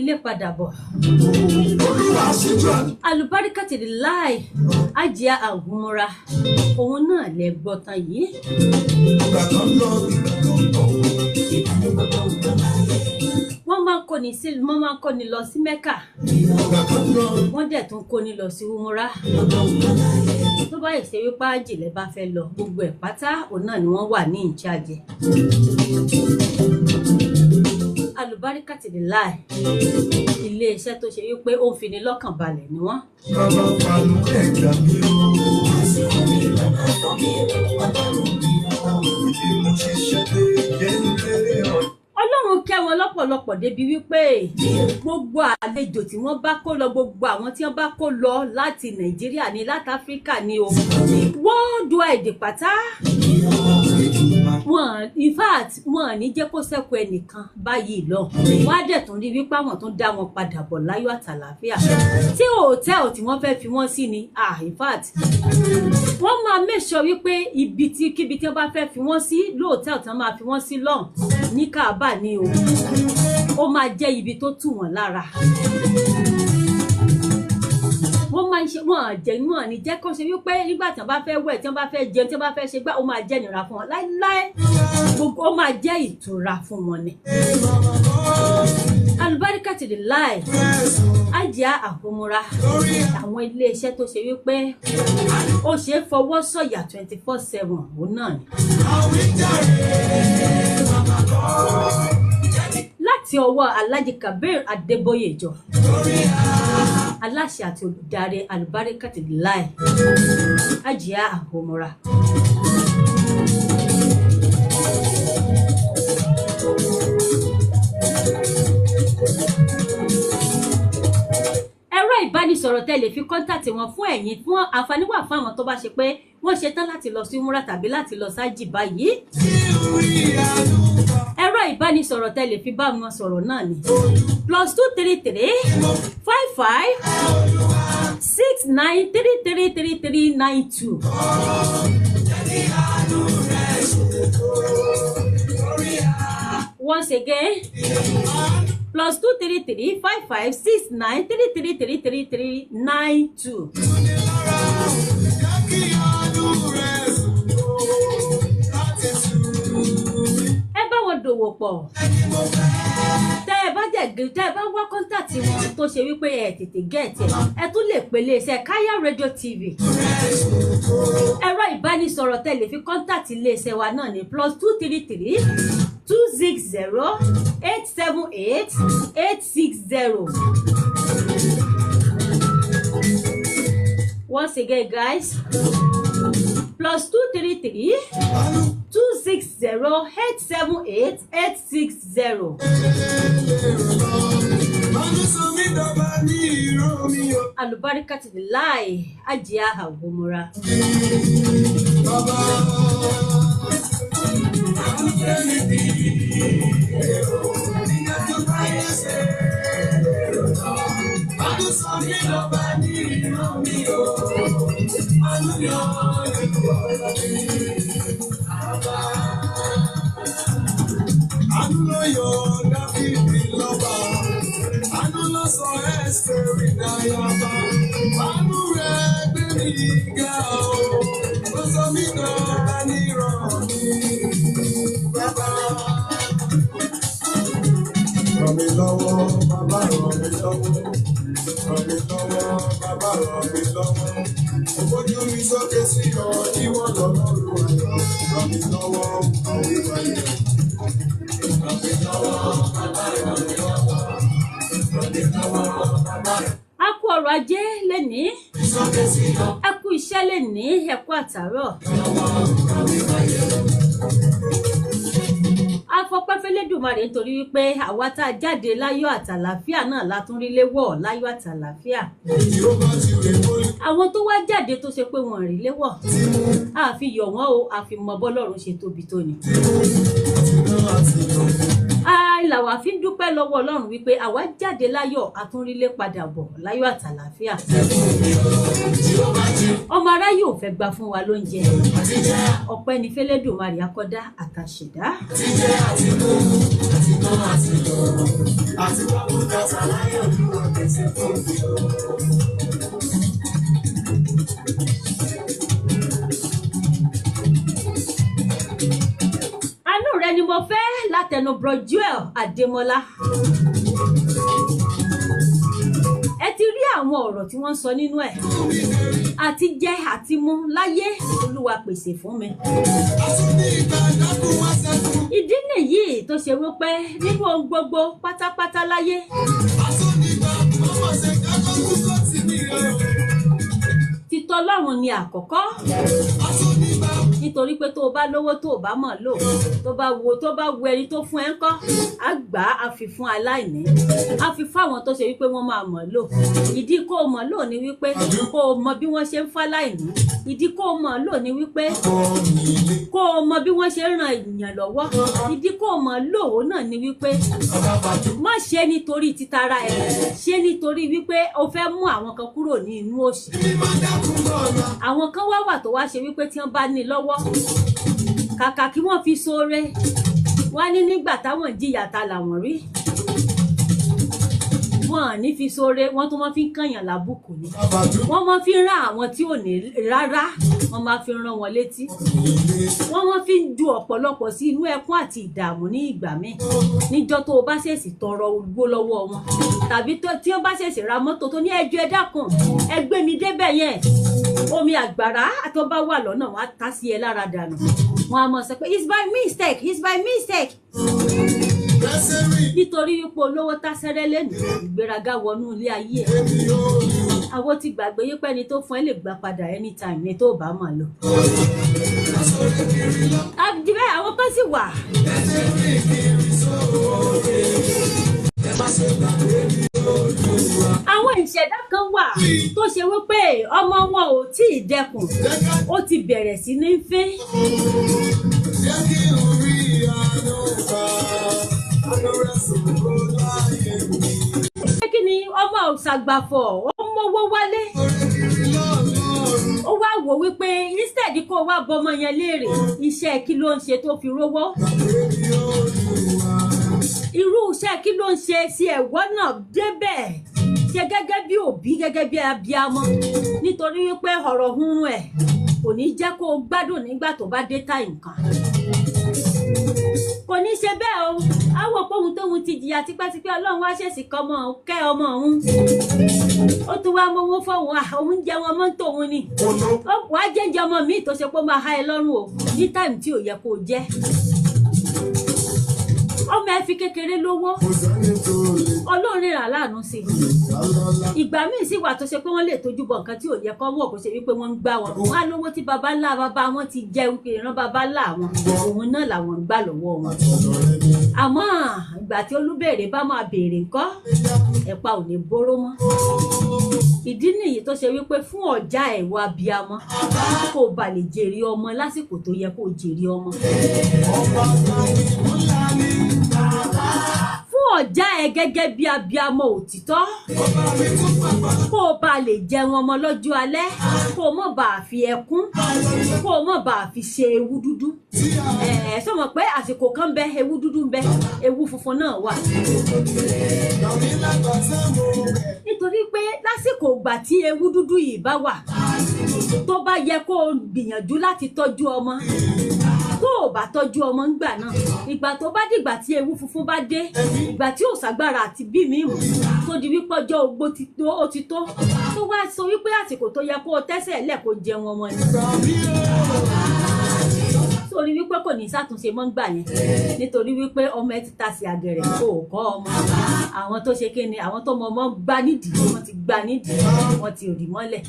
ilé padà bọ̀. Olúwa ṣíjú àná. Àlùbáríkà ti di láì Àjíà Àgúnmọ́ra òun náà lẹ gbọ́ tán yìí. Ìgbà kan lọ, ìgbà kan bọ̀. Wọ́n máa ń kóni lọ sí Mẹ́kà. Ìgbà kan lọ. Wọ́n dẹ̀ tún kóni lọ sí Umura. Tó bá ìṣe wípé àjìlẹ̀ bá fẹ́ lọ gbogbo ẹ̀ pátá òun náà ni wọ́n wà ní ìcháàjẹ. Àlùbáríkà ti di láì ilé iṣẹ́ tó ṣe wípé ó ń fini lọ́kàn balẹ̀ ni wọ́n. Bàbá Fàánú ẹ̀gbà mi o. Ọlọ́run kẹ́ wọn lọ́pọ̀lọpọ̀ débi wípé gbogbo àlejò tí wọ́n bá kó lọ gbogbo àwọn tí wọ́n bá kó lọ láti Nàìjíríà ní láti Áfíríkà ní o worldwide pátá wọn in fact wọn ní jẹ́ kó ṣẹ́kù ẹnìkan báyìí lọ wọ́n á dẹ̀ tún rí wípé àwọn tó dá wọn padà bọ̀ láyọ̀ àtàlàáfíà tí hòtẹ́ẹ̀lì tí wọ́n fẹ́ fi wọ́n sí ni in fact wọ́n máa make sure wípé kíbi tí wọ́n bá fẹ́ fi wọ́n sí lóòtẹ́ẹ̀lì tí wọ́n máa fi wọ́n sí lọ́hùn ní Káàbà ni o ó máa jẹ́ ibi tó tù wọ́n lára wọ́n máa ń ṣe wọ́n ní jẹ́ kó ṣe wípé nígbà tí wọ́n bá fẹ́ wẹ̀ tí wọ́n bá fẹ́ jẹun tí wọ́n bá fẹ́ ṣe gbá ó máa jẹ́ ìnira fún wọn láíláí gbogbo ó máa jẹ́ ìtura fún wọn ni. Àlùbáríkà ti di láì Àjíà Àgúnmọ́ra àwọn iléeṣẹ́ tó ṣe wípé ó ṣe é fọwọ́ sọ̀yà 24/7 òun náà ni. Láti ọwọ́ Alhaji Kabir Adébóyèjọ aláṣẹ àti olùdarí Àlùbáríkà ti di láì Àjíà Àgúnmọ́ra. Ẹ̀rọ ìbánisọ̀rọ̀ tẹ́ lè fi kọ́ńtàtì wọn fún ẹ̀yin fún àǹfààní wà fún àwọn tó bá ṣe pé wọ́n ṣe tán láti lọ sí Umura tàbí láti lọ sájì báyìí. Ẹ̀rọ ìbánisọ̀rọ̀ tẹ́ lè fi bá wọn sọ̀rọ̀ náà ni +233 55 69 333332. Once again, +233 55 69 333332. Ẹ bá wọn dòwò pọ̀. Tẹ́ ẹ bá wá kọ́ńtàtì wọn tó ṣe wípé ẹ tètè gẹ̀ẹ́tì ẹ tún lè pè iléeṣẹ́ Kaya Radio TV. Ẹ̀rọ ìbánisọ̀rọ̀ tẹ́ lè fi kọ́ńtàtì iléeṣẹ́ wa náà ní +233 260 878 860. Once again, guys, +233 260 878 860. Àlùbáríkà ti di láì Àjíà Àgúnmọ́ra. Ràn mí lọ́wọ́, bàbá ràn mí lọ́wọ́. Ràn mí lọ́wọ́, bàbá ràn mí lọ́wọ́. Ojú mi sókè sí ọ, ìwọ lọ́lọ́run ayọ̀. Ràn mí lọ́wọ́, àwọn ìwáyé. Ràn mí lọ́wọ́, bàbá ràn mí lọ́wọ́. Ràn mí lọ́wọ́, bàbá. A kú ọrọ̀ ajé lénìí. Ẹ kú iṣẹ́ lénìí, ẹ kú àtàárọ̀. Afọpẹ́ f'Ẹlẹ́dùmarè nítorí wípé àwa tá a jáde láyọ̀ àtàlàáfíà náà la tún rí léwọ̀ láyọ̀ àtàlàáfíà. Àwọn tó wá jáde tó ṣe pé wọn rí léwọ̀ a fi yọ̀ wọ́n o a fi mọ bọ́lọ́run ṣe tóbi tó ni. làwa fi ń dúpẹ́ lọ́wọ́ Ọlọ́run wípé àwa jáde láyọ̀ àtúnrílé padà bọ̀ láyọ̀ àtàlàáfíà. Ọmọ aráyé ò fẹ́ gbà fún wa lóúnjẹ. Ọpẹ́ ni f'Ẹlẹ́dùmarè akọ́dá àtàṣẹ̀dá. Àánú rẹ ni mo fẹ́ látẹnu Bro Joel Adémọ́lá. Ẹ ti rí àwọn ọ̀rọ̀ tí wọ́n sọ nínú ẹ̀. Àti jẹ àti mu láyé Olúwa pèsè fún mi. Ìdí nìyí tó ṣe wípé nínú ohun gbogbo pátápátá láyé. Títọ́ Ọlọ́run ni àkọ́kọ́. Nítorí pé tó o bá lówó tó o bá mọ̀ lò, tó bá wo ẹni tó fún ẹ ńkọ́, á gbà á fi fún aláìní, á fi fáwọn tó ṣe wípé wọ́n máa mọ̀ lò. Ìdí kó o mọ̀ lò ní wípé kó o mọ bí wọ́n ṣe ń fáláìní. Ìdí kó o mọ̀ lò ní wípé kó o mọ bí wọ́n ṣe ń ran ènìyàn lọ́wọ́. Ìdí kó o mọ̀ lò ó náà ní wípé má ṣe nítorí títara ẹ, ṣe nítorí wípé o fẹ́ mú àwọn kan kúrò ní inú òṣì. Àwọn kan wà tó wá ṣe wípé tí wọ́n bá ní lọ́wọ́, kàkà kí wọ́n fi ṣoore, wọ́n ní nígbà táwọn jìyà ta làwọn rí. Wọ́n ní fi ṣoore, wọ́n tún máa fi ń kànyàn lábùkù ni. Wọ́n máa fi ń rán àwọn tí ò ní rárá, wọ́n máa fi ń rán wọn létí. Wọ́n máa fi ń ju ọ̀pọ̀lọpọ̀ sí inú ẹkún àti ìdààmú ní ìgbà míì. Níjọ́ tó o bá ṣèṣì tọrọ owó lọ́wọ́ wọn, tàbí tí wọ́n bá ṣèṣì ra mọ́tò tó ní ẹjọ́ ẹ dákun, ẹ gbé mi débẹ̀ yẹn. Omi àgbàrá àtọ́ bá wà lọ́nà wọn á ta sí ẹ lára dànù. Wọ́n á mọ̀ sọ pé it's by mistake, it's by mistake. Nítorí wípé olówó tásẹ́rẹ́ lẹ́nu ìgbéraga wọnú ilé ayé ẹ̀. Àwọn ti gbàgbé yípẹ́ ni tó fún ẹ lè gbà padà anytime ni tó bá mọ̀ lọ. Àbíbẹ́ àwọn kan sì wà. Àwọn ìṣẹ̀dá kan wà tó ṣe wípé ọmọ wọn ò tí ì dẹkùn, ó ti bẹ̀rẹ̀ sí ní fín. Kí ni ọmọ òṣàgbàfọ̀ ó mówó wálé, ó wá wò wípé instead kó wá bọmọ yẹn léèrè iṣẹ́ kí ló ń ṣe tó fi rówó, irú iṣẹ́ kí ló ń ṣe sí ẹ̀wọ́ náà débẹ̀ ṣe gẹ́gẹ́ bí òbí, gẹ́gẹ́ bí abiyamọ, nítorí wípé ọ̀rọ̀ hunrun ẹ̀ kò ní jẹ́ kó o gbádùn nígbà tó bá dé tá nǹkan. Kò ní ṣe bẹ́ẹ̀ o, àwọn òpóhun tóhun ti jìyà tipẹ́tipẹ́ Ọlọ́run wá ṣèṣì kẹ́ ọmọ òun. Ó tún wá mọ́wó fọ́wọ́n òun jẹ wọn mọ́ tòun ni. Wá jẹ́jẹ́ ọmọ mi tó ṣe pé ó máa há ẹ lọ́rùn o ní táìmù tí ò yẹ kó o jẹ́. Ọmọ ẹ fi kékeré lówó, Ọlọ́run rà láàánú sí i. Ìgbà míì sì wà tó ṣe pé wọ́n lè tójú bọ̀ nǹkan tí ò yẹ kọ́ wọ̀ kó ṣe wípé wọ́n ń gbá wọn. Wọ́n á lówó tí baba ńlá baba wọn ti jẹ ìran baba ńlá wọn, òun náà làwọn ń gbà lọ́wọ́ wọn. Àmọ́ ìgbà tí olúbèrè bá máa béèrè ńkọ́, ẹ̀pa ò ní bóró mọ́. Ìdí nìyí tó ṣe wípé fún ọ̀já ẹ̀wọ̀ abiyamọ kó o bà lè jèrè ọmọ lásìkò tó yẹ kó o jèrè ọmọ. Fún ọ̀já ẹ gẹ́gẹ́ bí abiyamọ òtítọ́, kó o bá lè jẹun ọmọ lọ́jọ́ alẹ́, kó o mọ̀ bá fi ẹkún, kó o mọ̀ bá fi ṣe ewu dúdú. Sọmọ pé àsìkò kan bẹ ewu dúdú ń bẹ, ewu funfun náà wà. Nítorí pé lásìkò ìgbà tí ewu dúdú yìí bá wà, tó bá yẹ kó o gbìyànjú láti tọ́jú ọmọ, tó o bá tọ́jú ọmọ ńgbà náà, ìgbà tó bá dìgbà tí ewu funfun bá dé, ìgbà tí ò ságbára àti bí mi mú tó di wípé ọjọ́ ogbó ó ti tó, tó wá sọ wípé àsìkò tó yẹ kó o tẹ́sẹ̀ lẹ̀ kó jẹun ọmọ ni. Nítorí wípé kò ní ṣàtúnṣe mọ́ ńgbà yẹn, nítorí wípé ọmọ ẹ ti ta sí àgẹ̀rẹ̀ kó o kọ́ ọmọ. Àwọn tó ṣe kíni, àwọn tó mọ ọmọ gbá nídìí, wọ́n ti gbá nídìí, wọ́n ti rì mọ́lẹ̀.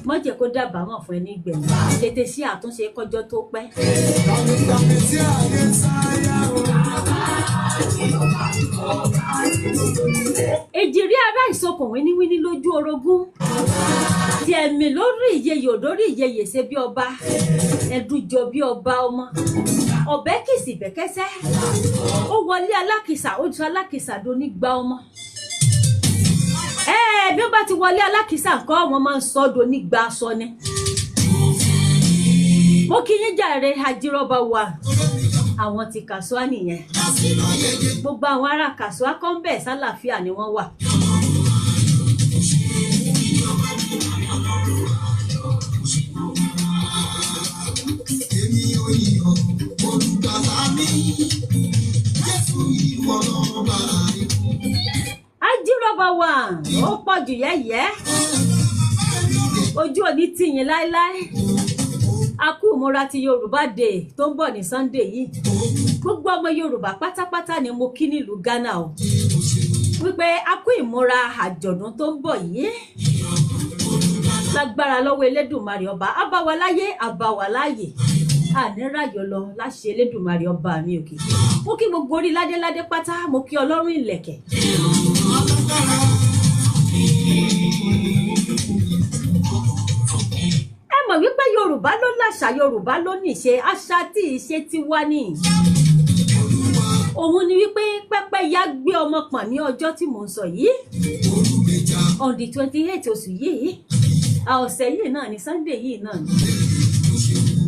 Má jẹ́ kó dábàámọ̀ fún ẹ ní ìgbẹ̀yìn, tètè ṣe àtúnṣe kọjọ́ tó pẹ́. Èjìrí ará ìsokùn wíníwíní lójú orogún, ti ẹ̀mí lórí ìyeyè òdórí ìyeyè ṣe bí ọba, ẹ̀dùn jọ bí ọba ọmọ. ọ̀bẹ kìsì bẹ̀kẹ́sẹ́ ó wọlé alákìsà ó ju alákìsà do nígbà ọmọ bí ó bá ti wọlé alákìsà nǹkan wọn máa ń sọ do nígbà aṣọ ni mo kí yín jàre Ajírọ́bà wa àwọn ti Kàsúà nìyẹn gbogbo àwọn ará Kàsúà kan bẹ́ẹ̀ sálàáfíà ni wọ́n wà. Ajírọ́bà wa ó pọ̀ jù yẹ́yẹ́ ojú òní tìyìn láéláé a kú ìmúra ti Yorùbá Day tó ń bọ̀ ní Sunday yìí gbogbo ọmọ Yorùbá pátápátá ni mo kí nílùú Ghana o wípé a kú ìmúra àjọ̀dún tó ń bọ̀ yìí lágbára lọ́wọ́ Elédùmarè ọba abáwaláyé abáwaláyè àníràyọ̀ lọ láṣẹ Elédùmarè ọba mi òkè mo kí gbogbo orí ládéládé pátá mo kí Ọlọ́run ìlẹ̀kẹ̀. Mọ̀ wípé Yorùbá ló láṣà Yorùbá ló níṣe àṣà tí ìṣe ti wá ní. Òun ni wípé Pẹ́pẹ́yá gbé ọmọ pọ̀n ní ọjọ́ tí mò ń sọ yìí on the 28 oṣù yìí ọ̀sẹ̀ yìí náà ni Sunday yìí náà ni.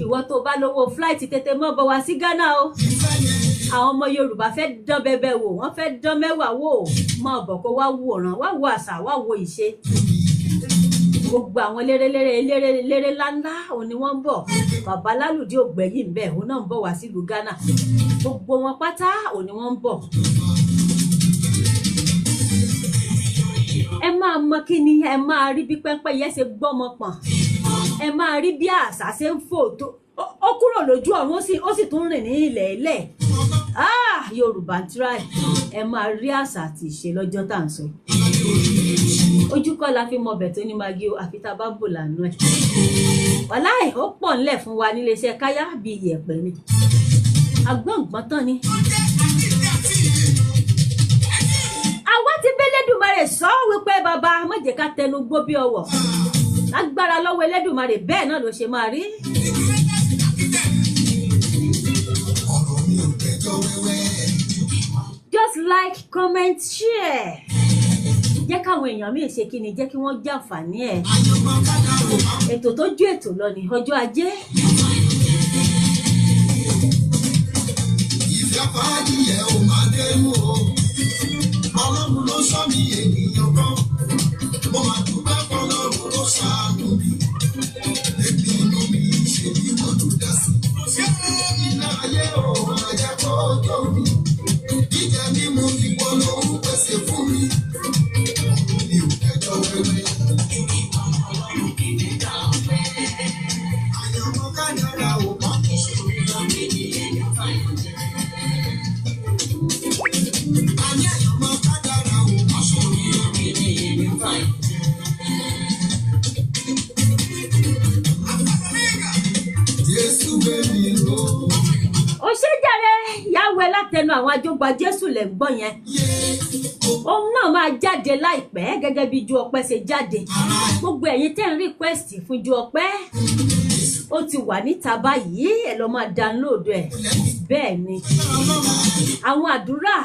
Ìwọ tó bá lówó flight tètè mọ́ bọ̀ wá sí Ghana o. Àwọn ọmọ Yorùbá fẹ́ dán bẹ́bẹ́ wò wọ́n fẹ́ dán mẹ́wàá wò mọ́ bọ̀ kó wá wòran wá wo àṣà wá wo ìṣe. Gbogbo àwọn eléré ńláńlá òun ni wọ́n ń bọ̀ bàbá Lálùdí Ògbẹ́yìn ń bẹ̀ òun náà ń bọ̀ wá sílùú Ghana gbogbo wọn pátá òun ni wọ́n ń bọ̀. Ẹ máa mọ kí ni ẹ máa rí bí Pẹ́pẹ́yẹ ṣe gbọ́mọ pọ̀n ẹ máa rí bí àṣà ṣe ń fò tó ó kúrò lójú ọ̀run ó sì tún rìn ní ilẹ̀ ilẹ̀ Yorùbá try ẹ máa rí àṣà àti ìṣe lọ́jọ́ tá à ń sọ ojú kọ́ la fi mọ ọbẹ̀ tó ní magi o àfi tá a bá bò lánàá ẹ̀ wàláì ó pọ̀ ńlẹ̀ fún wa níléeṣẹ́ káyá bíi iyẹ̀pẹ̀ ni agbọ̀ngbọ̀n tán ni. àwa ti b'Elédùmarè sọ wípé bàbá má jẹ́ ká tẹnu gbó bí ọwọ́ lágbára lọ́wọ́ Elédùmarè bẹ́ẹ̀ náà ló ṣe máa rí. Just like, comment, share. Jẹ́ káwọn èèyàn míì ṣe kí ni jẹ́ kí wọ́n jàǹfààní ẹ̀. Ètò tó ju ètò lọ ní ọjọ́ Ajé. Ìfẹ́ fàájì ẹ̀ ò máa dẹ́nu o. Ọlọ́run ló sọ mí ènìyàn kan. Mo máa dúpẹ́ fọlọ́run ló ṣàánú mi. Èmi inú mi ṣe bí mo tún dá sí. Iná ayé ò máa jẹ́ kó jó mi. Jíjẹ mímu ìwọ ló ń pèsè fún mi. Mi ò kẹjọ wẹ́wẹ́. Àyànmọ́ kádàrá ò mọ́. Ó ṣe jàre Yahweh látẹnu àwọn àjọgbà Jésù lẹ̀ ń gbọ́ yẹn. Òun náà máa jáde láìpẹ́ gẹ́gẹ́ bí Ju Ọpẹ́ ṣe jáde. Gbogbo ẹ̀yin tẹ́ ń request fún Ju Ọpẹ́ ó ti wà níta báyìí ẹ lọ máa download ẹ̀. Bẹ́ẹ̀ ni àwọn àdúrà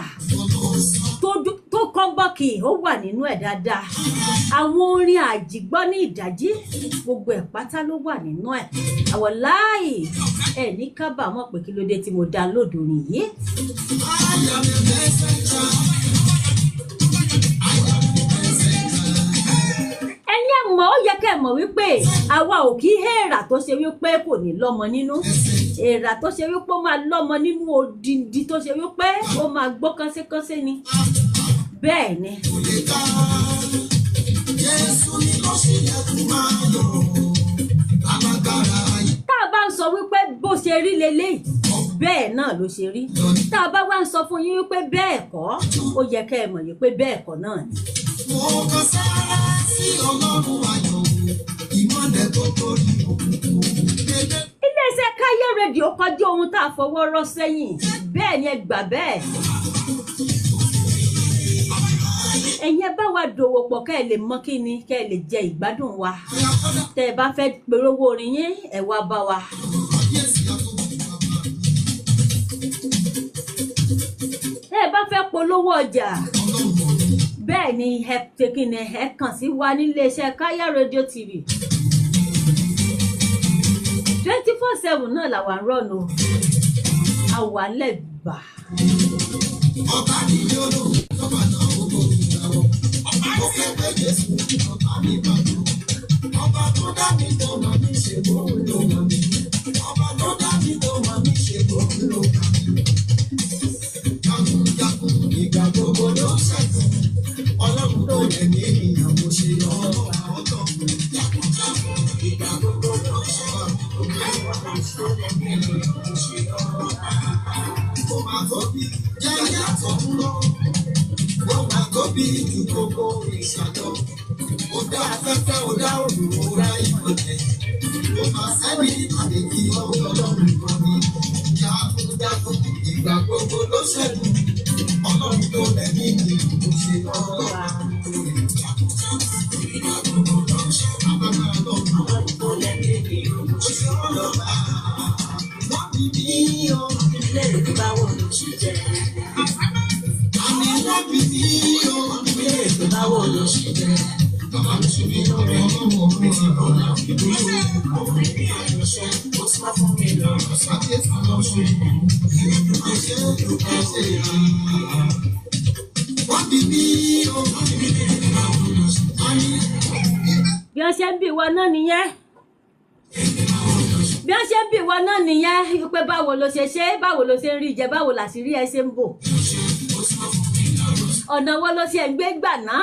tó kọ́ńbọ́ọ̀kì ó wà nínú ẹ̀ dáadáa. Àwọn orin àjìgbọ́ ní ìdájí gbogbo ẹ̀ pátá ló wà nínú ẹ̀. Àwọn láì ẹ̀ ní kábàámọ̀ pé kí ló dé tí mo download orin yìí. Ẹ̀yin ẹ̀ mọ̀ ó yẹ kẹ́ ẹ̀ mọ̀ wípé àwa ò kí èèrà tó ṣe wípé kò ní lọ́mọ nínú. Èèrà tó ṣe wípé ó máa lọ́mọ nínú odindi tó ṣe wípé ó máa gbọ́ kánṣẹ́kánṣẹ́ ni. Bẹ́ẹ̀ ni. Tá a bá ń sọ wípé bó ṣe rí leléyìí bẹ́ẹ̀ náà ló ṣe rí. Tá a bá wá ń sọ fún yín wípé bẹ́ẹ̀ kọ́ ó yẹ kẹ́ ẹ mọ̀ wípé bẹ́ẹ̀ kọ́ náà ni. Mo kàn sára sí Ọlọ́run ayọ̀ ìmọ̀lẹ̀ tó torí òkùnkùn. Iléeṣẹ́ Káyé rédíò kọjá ohun tá a fọwọ́ rọ́ sẹ́yìn bẹ́ẹ̀ ni ẹ gbà bẹ́ẹ̀. Ẹ̀yin bá wa dòwò pọ̀ kẹ́ ẹ lè mọ̀ kí ni kẹ́ ẹ lè jẹ ìgbádùn wa. Tẹ́ ẹ bá fẹ́ polówó orin yín ẹ wá bá wa. bẹ́ẹ̀ bá fẹ́ polówó ọjà bẹ́ẹ̀ ni ẹ kàn sí wa nílé iṣẹ́ Kaya Radio TV 24/7 náà làwa ń rọ̀nù àwa lẹ́gbà. Ọba ni yóò lò lọ́ba náà gbogbo ìyàwó. Ó fẹ́ pẹ́ Jésù ọba mi bàbá. Ọba tó dá mi tó mọ̀ mí ṣe bó ń lò mọ̀ mí. Ọba tó dá mi tó mọ̀ mí ṣe bó ń lò mọ̀ mí. Jagunjagun ìgbà gbogbo ló ṣẹ́gun. Ọlọ́run tó lè ní ènìyàn mo ṣe lọ́wọ́ àwọn tó ń bọ̀. Jagunjagun ìgbà gbogbo ló ṣẹ́gun. Ọlọ́run tó lè ní ènìyàn mo ṣe lọ́wọ́. Ó máa tó bí jẹ́yà tó ń lọ. Ó máa tó bí ju gbogbo ìṣàjọ. Ó dá afẹ́fẹ́, ó dá òòrùn, ó dá ìmọ̀lẹ̀. Ó máa sẹ́ni àdèkí ọlọ́run kan ní. Jagunjagun ìgbà gbogbo ló ṣẹ́gun. Ọlọ́run tó lẹ́mí ni mo ṣe lọ́wọ́. Ìgbà gbogbo ló ṣẹ́gun. Ọlọ́run tó lẹ́mí ni mo ṣe lọ́wọ́. Wọ́n bí mi o. Ilé ìgbàwó ló ṣe jẹ́. Àmì wọ́n bí mi o. Ilé ìgbàwó ló ṣe jẹ́. Bàbá mi ṣe mí lọ́rẹ́. Mi ti bọ̀ náà. Ìgbésẹ̀ ọ̀hún ní àyọ̀ṣẹ́. Ó ti máa fún mi lọ. Ṣàkíyèsí àwọn ṣe. Ìgbésẹ̀ olùkọ́sẹ̀ ìlànà. Wọ́n bí mi o. Ilé ìgbàwó ló ṣe jẹ́. Bí wọ́n ṣe ń bí wa náà nìyẹn. Bí wọ́n ṣe ń bí wa náà nìyẹn pé báwo ló ṣe ṣe, báwo ló ṣe ń rí jẹ, báwo làṣírí ẹ ṣe ń bò. Ọ̀nà wo ló ṣe ń gbé gbà náà.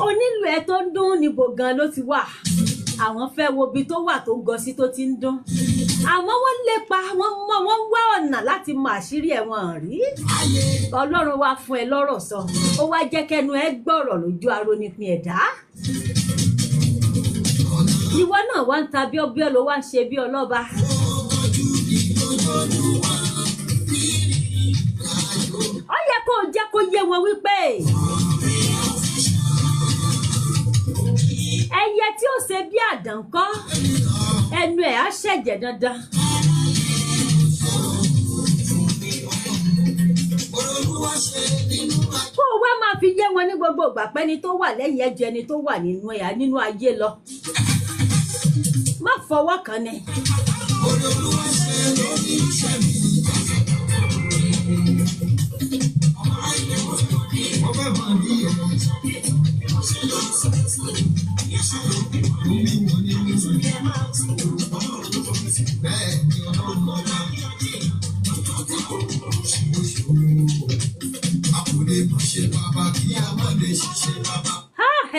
Onílù ẹ tó ń dún níbo gan ló ti wà. Àwọn fẹ́ wo ibi tó wà tó gọ sí tó ti ń dún. Àmọ́ wọ́n lépa, wọ́n wá ọ̀nà láti mọ àṣírí ẹ̀ wọ́n rí. Ọlọ́run wá fún ẹ lọ́rọ̀ sọ. Ó wá jẹ́ kẹ́nu ẹ gbọ́rọ̀ lójú arónípin ẹ̀dá. Ìwọ náà wá ń ta bíọ́bíọ́ ló wá ń ṣe bí ọlọ́ba. Ó yẹ kó jẹ́ kó yé wọn wípé ẹyẹ tí ó ṣe bí àdánkọ́ ẹnu ẹ̀ á ṣẹ̀jẹ̀ dandan. Kó o wá máa fi yé wọn ní gbogbo ìgbà pẹ́ni tó wà lẹ́yìn ẹjọ́ ẹni tó wà nínú ayé lọ. Má fọwọ́ kan ni.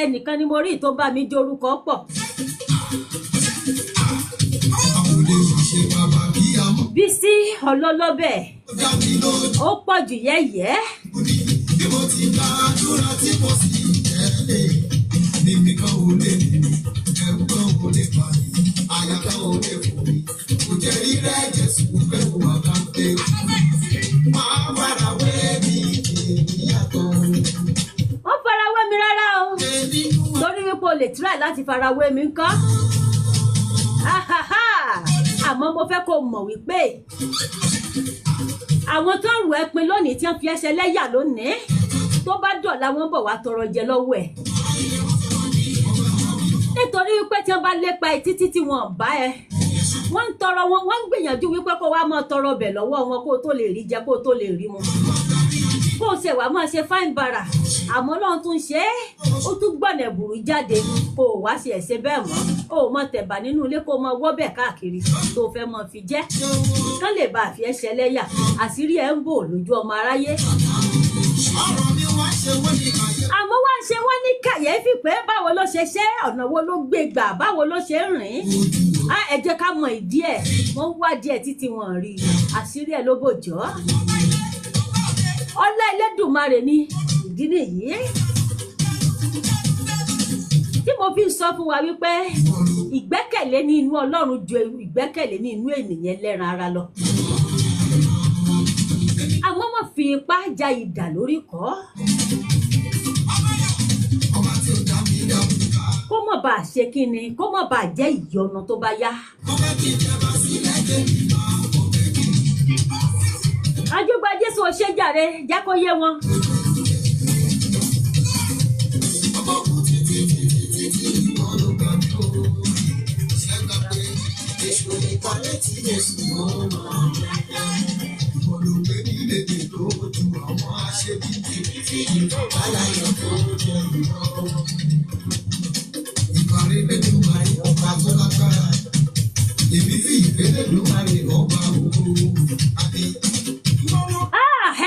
Ẹnìkan ni mo rí tó bá mi jórúkọ pọ̀. Bísí ọlọ́lọ́bẹ̀ ó pọ̀ jù yẹ́yẹ́. Bí mo ti bá àdúrà tí mo sì tẹ̀lé, mímí kan ò lè mí, ẹ̀rù kan ò lè pa mí, àyà kan ò lè fò mí, kò jẹ́ rírẹ́ Jésù pé mo wà ká pé. Máa fara wé mi ìyàtọ̀. Wọ́n fara wé mi rárá o, lórí wípé o lè try láti fara wé mi ńkọ́. Àmọ́ mo fẹ́ kó mọ̀ wípé àwọn tó rù ẹ́ pin lónìí tí wọ́n fi ẹsẹ̀ lẹ́yà lónìí tó bá dọ̀la wọ́n bọ̀ wá tọrọ jẹ lọ́wọ́ ẹ̀. Nítorí wípé tí wọ́n bá lépa ẹ títí tí wọ́n bá ẹ, wọ́n ń tọrọ wọn, wọ́n ń gbìyànjú wípé kó wá máa tọrọ bẹ̀ lọ́wọ́ wọn kó tó lè rí jẹ kó tó lè rí mu. Kó o ṣe wá máa ṣe fáìn bàrà, àmọ́ Ọlọ́run tún ṣe é, ó tún gbọ̀nà ẹ̀bùrú jáde kó o wá ṣe ẹ̀ṣẹ̀ bẹ́ẹ̀ mọ́. O ò mọ tẹ̀bà nínú ilé kó o mọ wọ́bẹ̀ káàkiri tó fẹ́ mọ fi jẹ́. Kán lè bá àfi ẹ̀ṣẹ̀ lẹ́yà, àṣírí ẹ̀ ń bò lójú ọmọ aráyé. Àmọ́ wá ṣe wọ́n ní kàyéfì pé báwo ló ṣe ṣe, ọ̀nà wo ló gbé gbà, báwo ló ṣe rìn. Ẹ jẹ́ ká mọ ìdí ẹ̀, wọ́n wá díẹ̀ títí wọ́n rí, àṣírí ẹ̀ ló bòjọ́. Ọlá Elédùmarè ni ìdí nìyí tí mo fi sọ fún wa wípé ìgbẹ́kẹ̀lé ní inú Ọlọ́run ju ìgbẹ́kẹ̀lé ní inú ènìyàn lẹ́ran ara lọ. Àmọ́ mo fi ipá ja idà lórí kọ́. Kó mọ̀ bá ṣe kí ni, kó mọ̀ bá jẹ́ ìyọnu tó bá yá. ajúgba Jésù ó ṣe jàre jẹ́ kó yé wọn.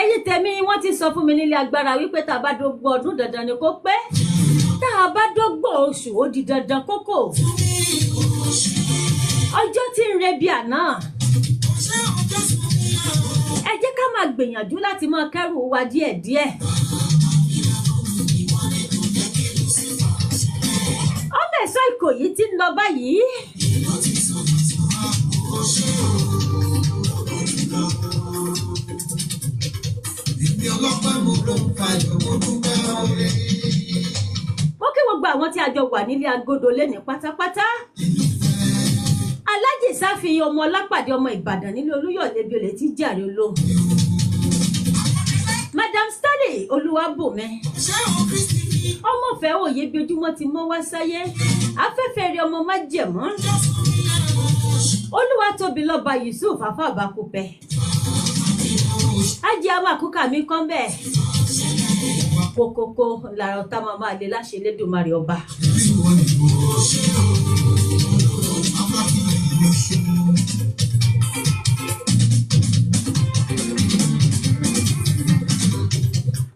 Ẹ̀yin tèmi wọ́n ti sọ fún mi nílé agbára wípé tá a bá dógbò ọdún dandan ni kó pé tá a bá dógbò oṣù ó di dandan kókò ọjọ́ tí ń re bí àná ẹ jẹ́ ká máa gbìyànjú láti máa kẹ́rù wa díẹ̀díẹ̀. ọmọ ẹ̀sọ́ Ìkòyí ti ń lọ báyìí. Mo kí gbogbo àwọn tí a jọ wà nílé agodo lẹ́ni pátápátá. Alájì Sáfihàn ọmọ Ọlápàdé ọmọ Ìbàdàn nílé Olúyọ̀lé bí olè tí jàre olóhùn. Madam Stanley Olúwabùnmi. Ọmọ fẹ́ òye bí ojúmọ́ ti mọ́ wá sáyé. Afẹ́fẹ́ rí ọmọ májẹ̀mọ́. Olúwatóbi lọ́ba Yusuf Afábàkúpẹ́. Ajé àwọn àkúkà mi kán bẹ́ẹ̀. Kókókó lára ọ̀tá màmá àlè láṣẹ Elédùmarè ọba.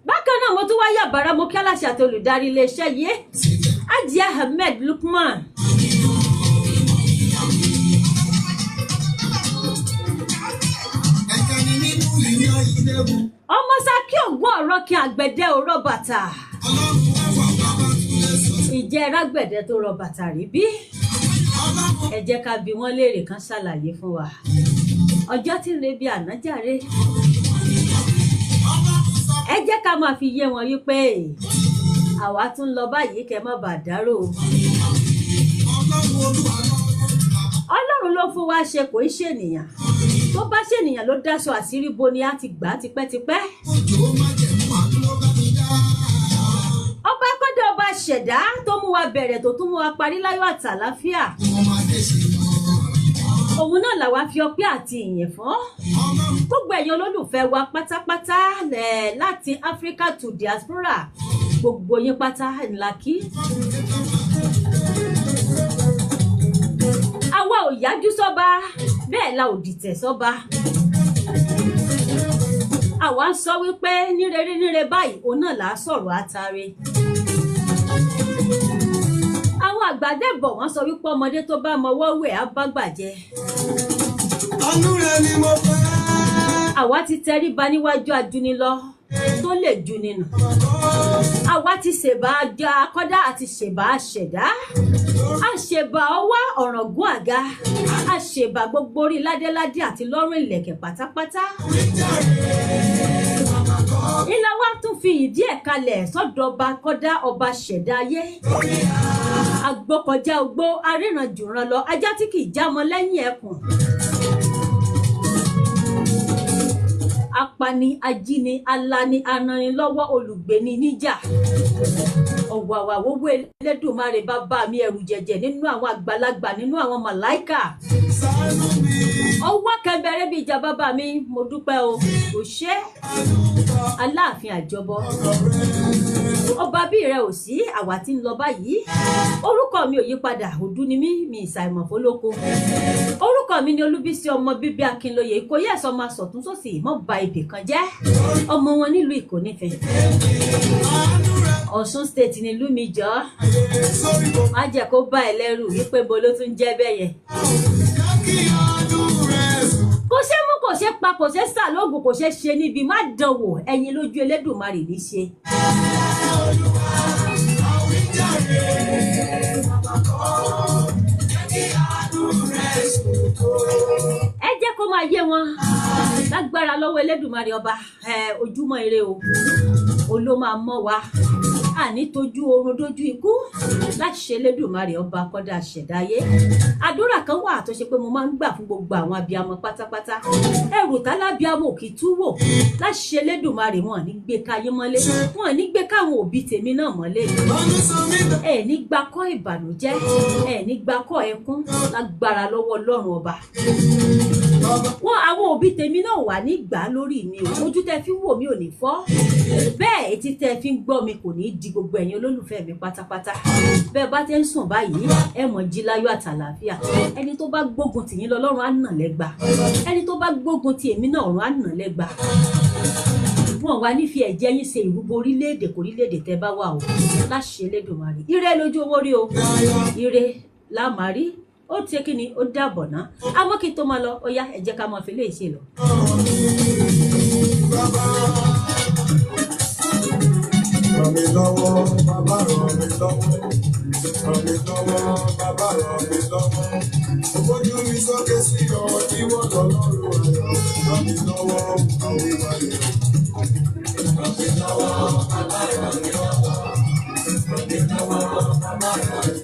Bákan náà mo tún wá yàbára mo kí aláṣẹ àti olùdarí iléeṣẹ́ yìí Ajé Ahmed Lukman. Ọmọ Sákì ògbọ́n ọ̀rọ̀ kí àgbẹ̀dẹ ò rọ bàtà. Ìjẹ́ rágbẹ̀dẹ tó rọ bàtà rí bí? Ẹ jẹ́ ká bi wọ́n léèrè kan ṣàlàyé fún wa. Ọjọ́ tí ń re bí àná jàre. Ẹ jẹ́ ká máa fi yé wọn wípé àwa tún lọ báyìí kẹ́ má bàa dárò. Ọlọ́run ló fún wa ṣe kò í ṣènìyàn. Tó bá ṣènìyàn ló dáṣọ àṣírí bo ni a ti gbà tipẹ́tipẹ́. Ọba kọ́dọ̀ ọba ṣẹ̀dá tó mú wa bẹ̀rẹ̀ tó tún mú wa parí láyọ̀ àtàláfíà. Òun náà làwa fi ọpẹ́ àti ìyìn fún. Gbogbo ẹ̀yin olólùfẹ́ wa pátápátá láti Africa to diaspora. Gbogbo yín pátá ńlá kí. Àwa ò yájú sọ́ba, bẹ́ẹ̀ la ò dìtẹ̀ sọ́ba. Àwa ń sọ wípé níre báyìí, òun náà là á sọ̀rọ̀ àtàrẹ. Àwọn àgbàdẹ́bọ̀ wọ́n sọ wípé ọmọdé tó bá mọwọ́ wẹ̀ á bá gbàjẹ́. Àánú rẹ ni mo fẹ́. Àwa ti tẹríba níwájú ajúnilọ tó lè juni nù. Àwa ti ṣèbà ajá akọ́dá àti ṣèbà àṣẹ̀dá. Àṣèbà ọwá ọ̀ràngún àga. Àṣèbà gbogbo orí ládéládé àti lọ́rùn ìlẹ̀kẹ̀ pátápátá. Ilé wa tún fi ìdí ẹ̀ kalẹ̀ sọ́dọ̀ ọba kọ́dá ọba ṣẹ̀dá ayé. Agbókọjá ogbó aríranjùran lọ ajá tí kì í jámọ́ lẹ́yìn ẹkùn. Apani ajíni alani ananilọ́wọ́ olùgbéni níjà. Ọ̀wàwà wówó Elédùmarè bàbá mi ẹ̀rù jẹ̀jẹ̀ nínú àwọn àgbàlagbà nínú àwọn màláìkà. Ọwọ́ kẹbẹrẹ bíi ìjà bàbá mi mo dúpẹ́ o kò ṣe Aláàfin àjọbọ. Ọba bí rẹ ò sí àwa tí ń lọ báyìí. Orúkọ mi ò yí padà Òdú ni mí mi ìsàìmọ̀ fólóko. Orúkọ mi ni Olúbísí ọmọ bíbí Akínlóye Ìkòyí ẹ̀sọ́ máa sọ̀tún sósì mọ́ ba ibì kan jẹ́. Ọmọ wọn nílùú Ìkònífẹ̀. Ọ̀ṣun state ni ìlú mi jọ. Má jẹ́ kó bá ẹ lẹ́rù wípé bo ló tún jẹ́ bẹ́ẹ̀ yẹn. Kò ṣe mú kò ṣe pa kò ṣe sà lóògùn kò ṣe ṣe níbi má dánwò ẹ̀yin lójú Elédùmarè ní ṣe. Ẹ jẹ́ kó máa yé wọn lágbára lọ́wọ́ Elédùmarè ọba ojúmọ́ ire o ló máa mọ́ wa àní tójú oorun dójú ikú láti ṣe Elédùmarè ọba akọ́dá ṣẹ̀dáyé. Àdúrà kan wà tó ṣe pé mo máa ń gbà fún gbogbo àwọn abiyamọ pátápátá. Ẹrù tálábíamọ òkì túwò láti ṣe Elédùmarè wọn ní gbé káyé mọ́lé, wọn ní gbé káwọn òbí tèmi náà mọ́lé. Ẹ ní gbakọ́ ìbànújẹ́, ẹ ní gbakọ́ ẹkún lágbára lọ́wọ́ Ọlọ́run ọba. Wọn àwọn òbí tèmi náà wà ní gbà lórí mi o, ojú tẹ́ fi ń wò mí ò ní fọ́, bẹ́ẹ̀ etí tẹ́ fi ń gbọ́ mi kò ní di gbogbo ẹ̀yin olólùfẹ́ mi pátápátá. Bẹ́ẹ̀ bá tẹ́ ń sùn báyìí ẹ mọ̀ jí láyọ̀ àtàlàáfíà. Ẹni tó bá gbógun tì yín lọ́lọ́run á nà lẹ́gba, ẹni tó bá gbógun tì èmi náà ọ̀run á nà lẹ́gba. Wọn wá ní fi ẹ̀jẹ̀ yín ṣe ìrúbọ orílẹ̀-èdè kò orílẹ̀-èdè tẹ́ bá wà o láṣẹ Elédùmarè. Ire lójú owó rí o, ire la máa rí. Ó ti kí ni ó dàbọ̀ ná. Àmọ́ kí n tó máa lọ ó yá ẹ jẹ́ ká máa fi léèṣe lọ. Ràn mí lọ́wọ́, bàbá ràn mí lọ́wọ́. Ràn mí lọ́wọ́, bàbá ràn mí lọ́wọ́. Ojú mi sókè sí ọ, ìwọ lọ́lọ́run ayọ̀. Ràn mí lọ́wọ́, ràn mí wáyé. Ràn mí lọ́wọ́, bàbá ràn mí lọ́wọ́. Ràn mí lọ́wọ́, bàbá ràn mí lọ́wọ́.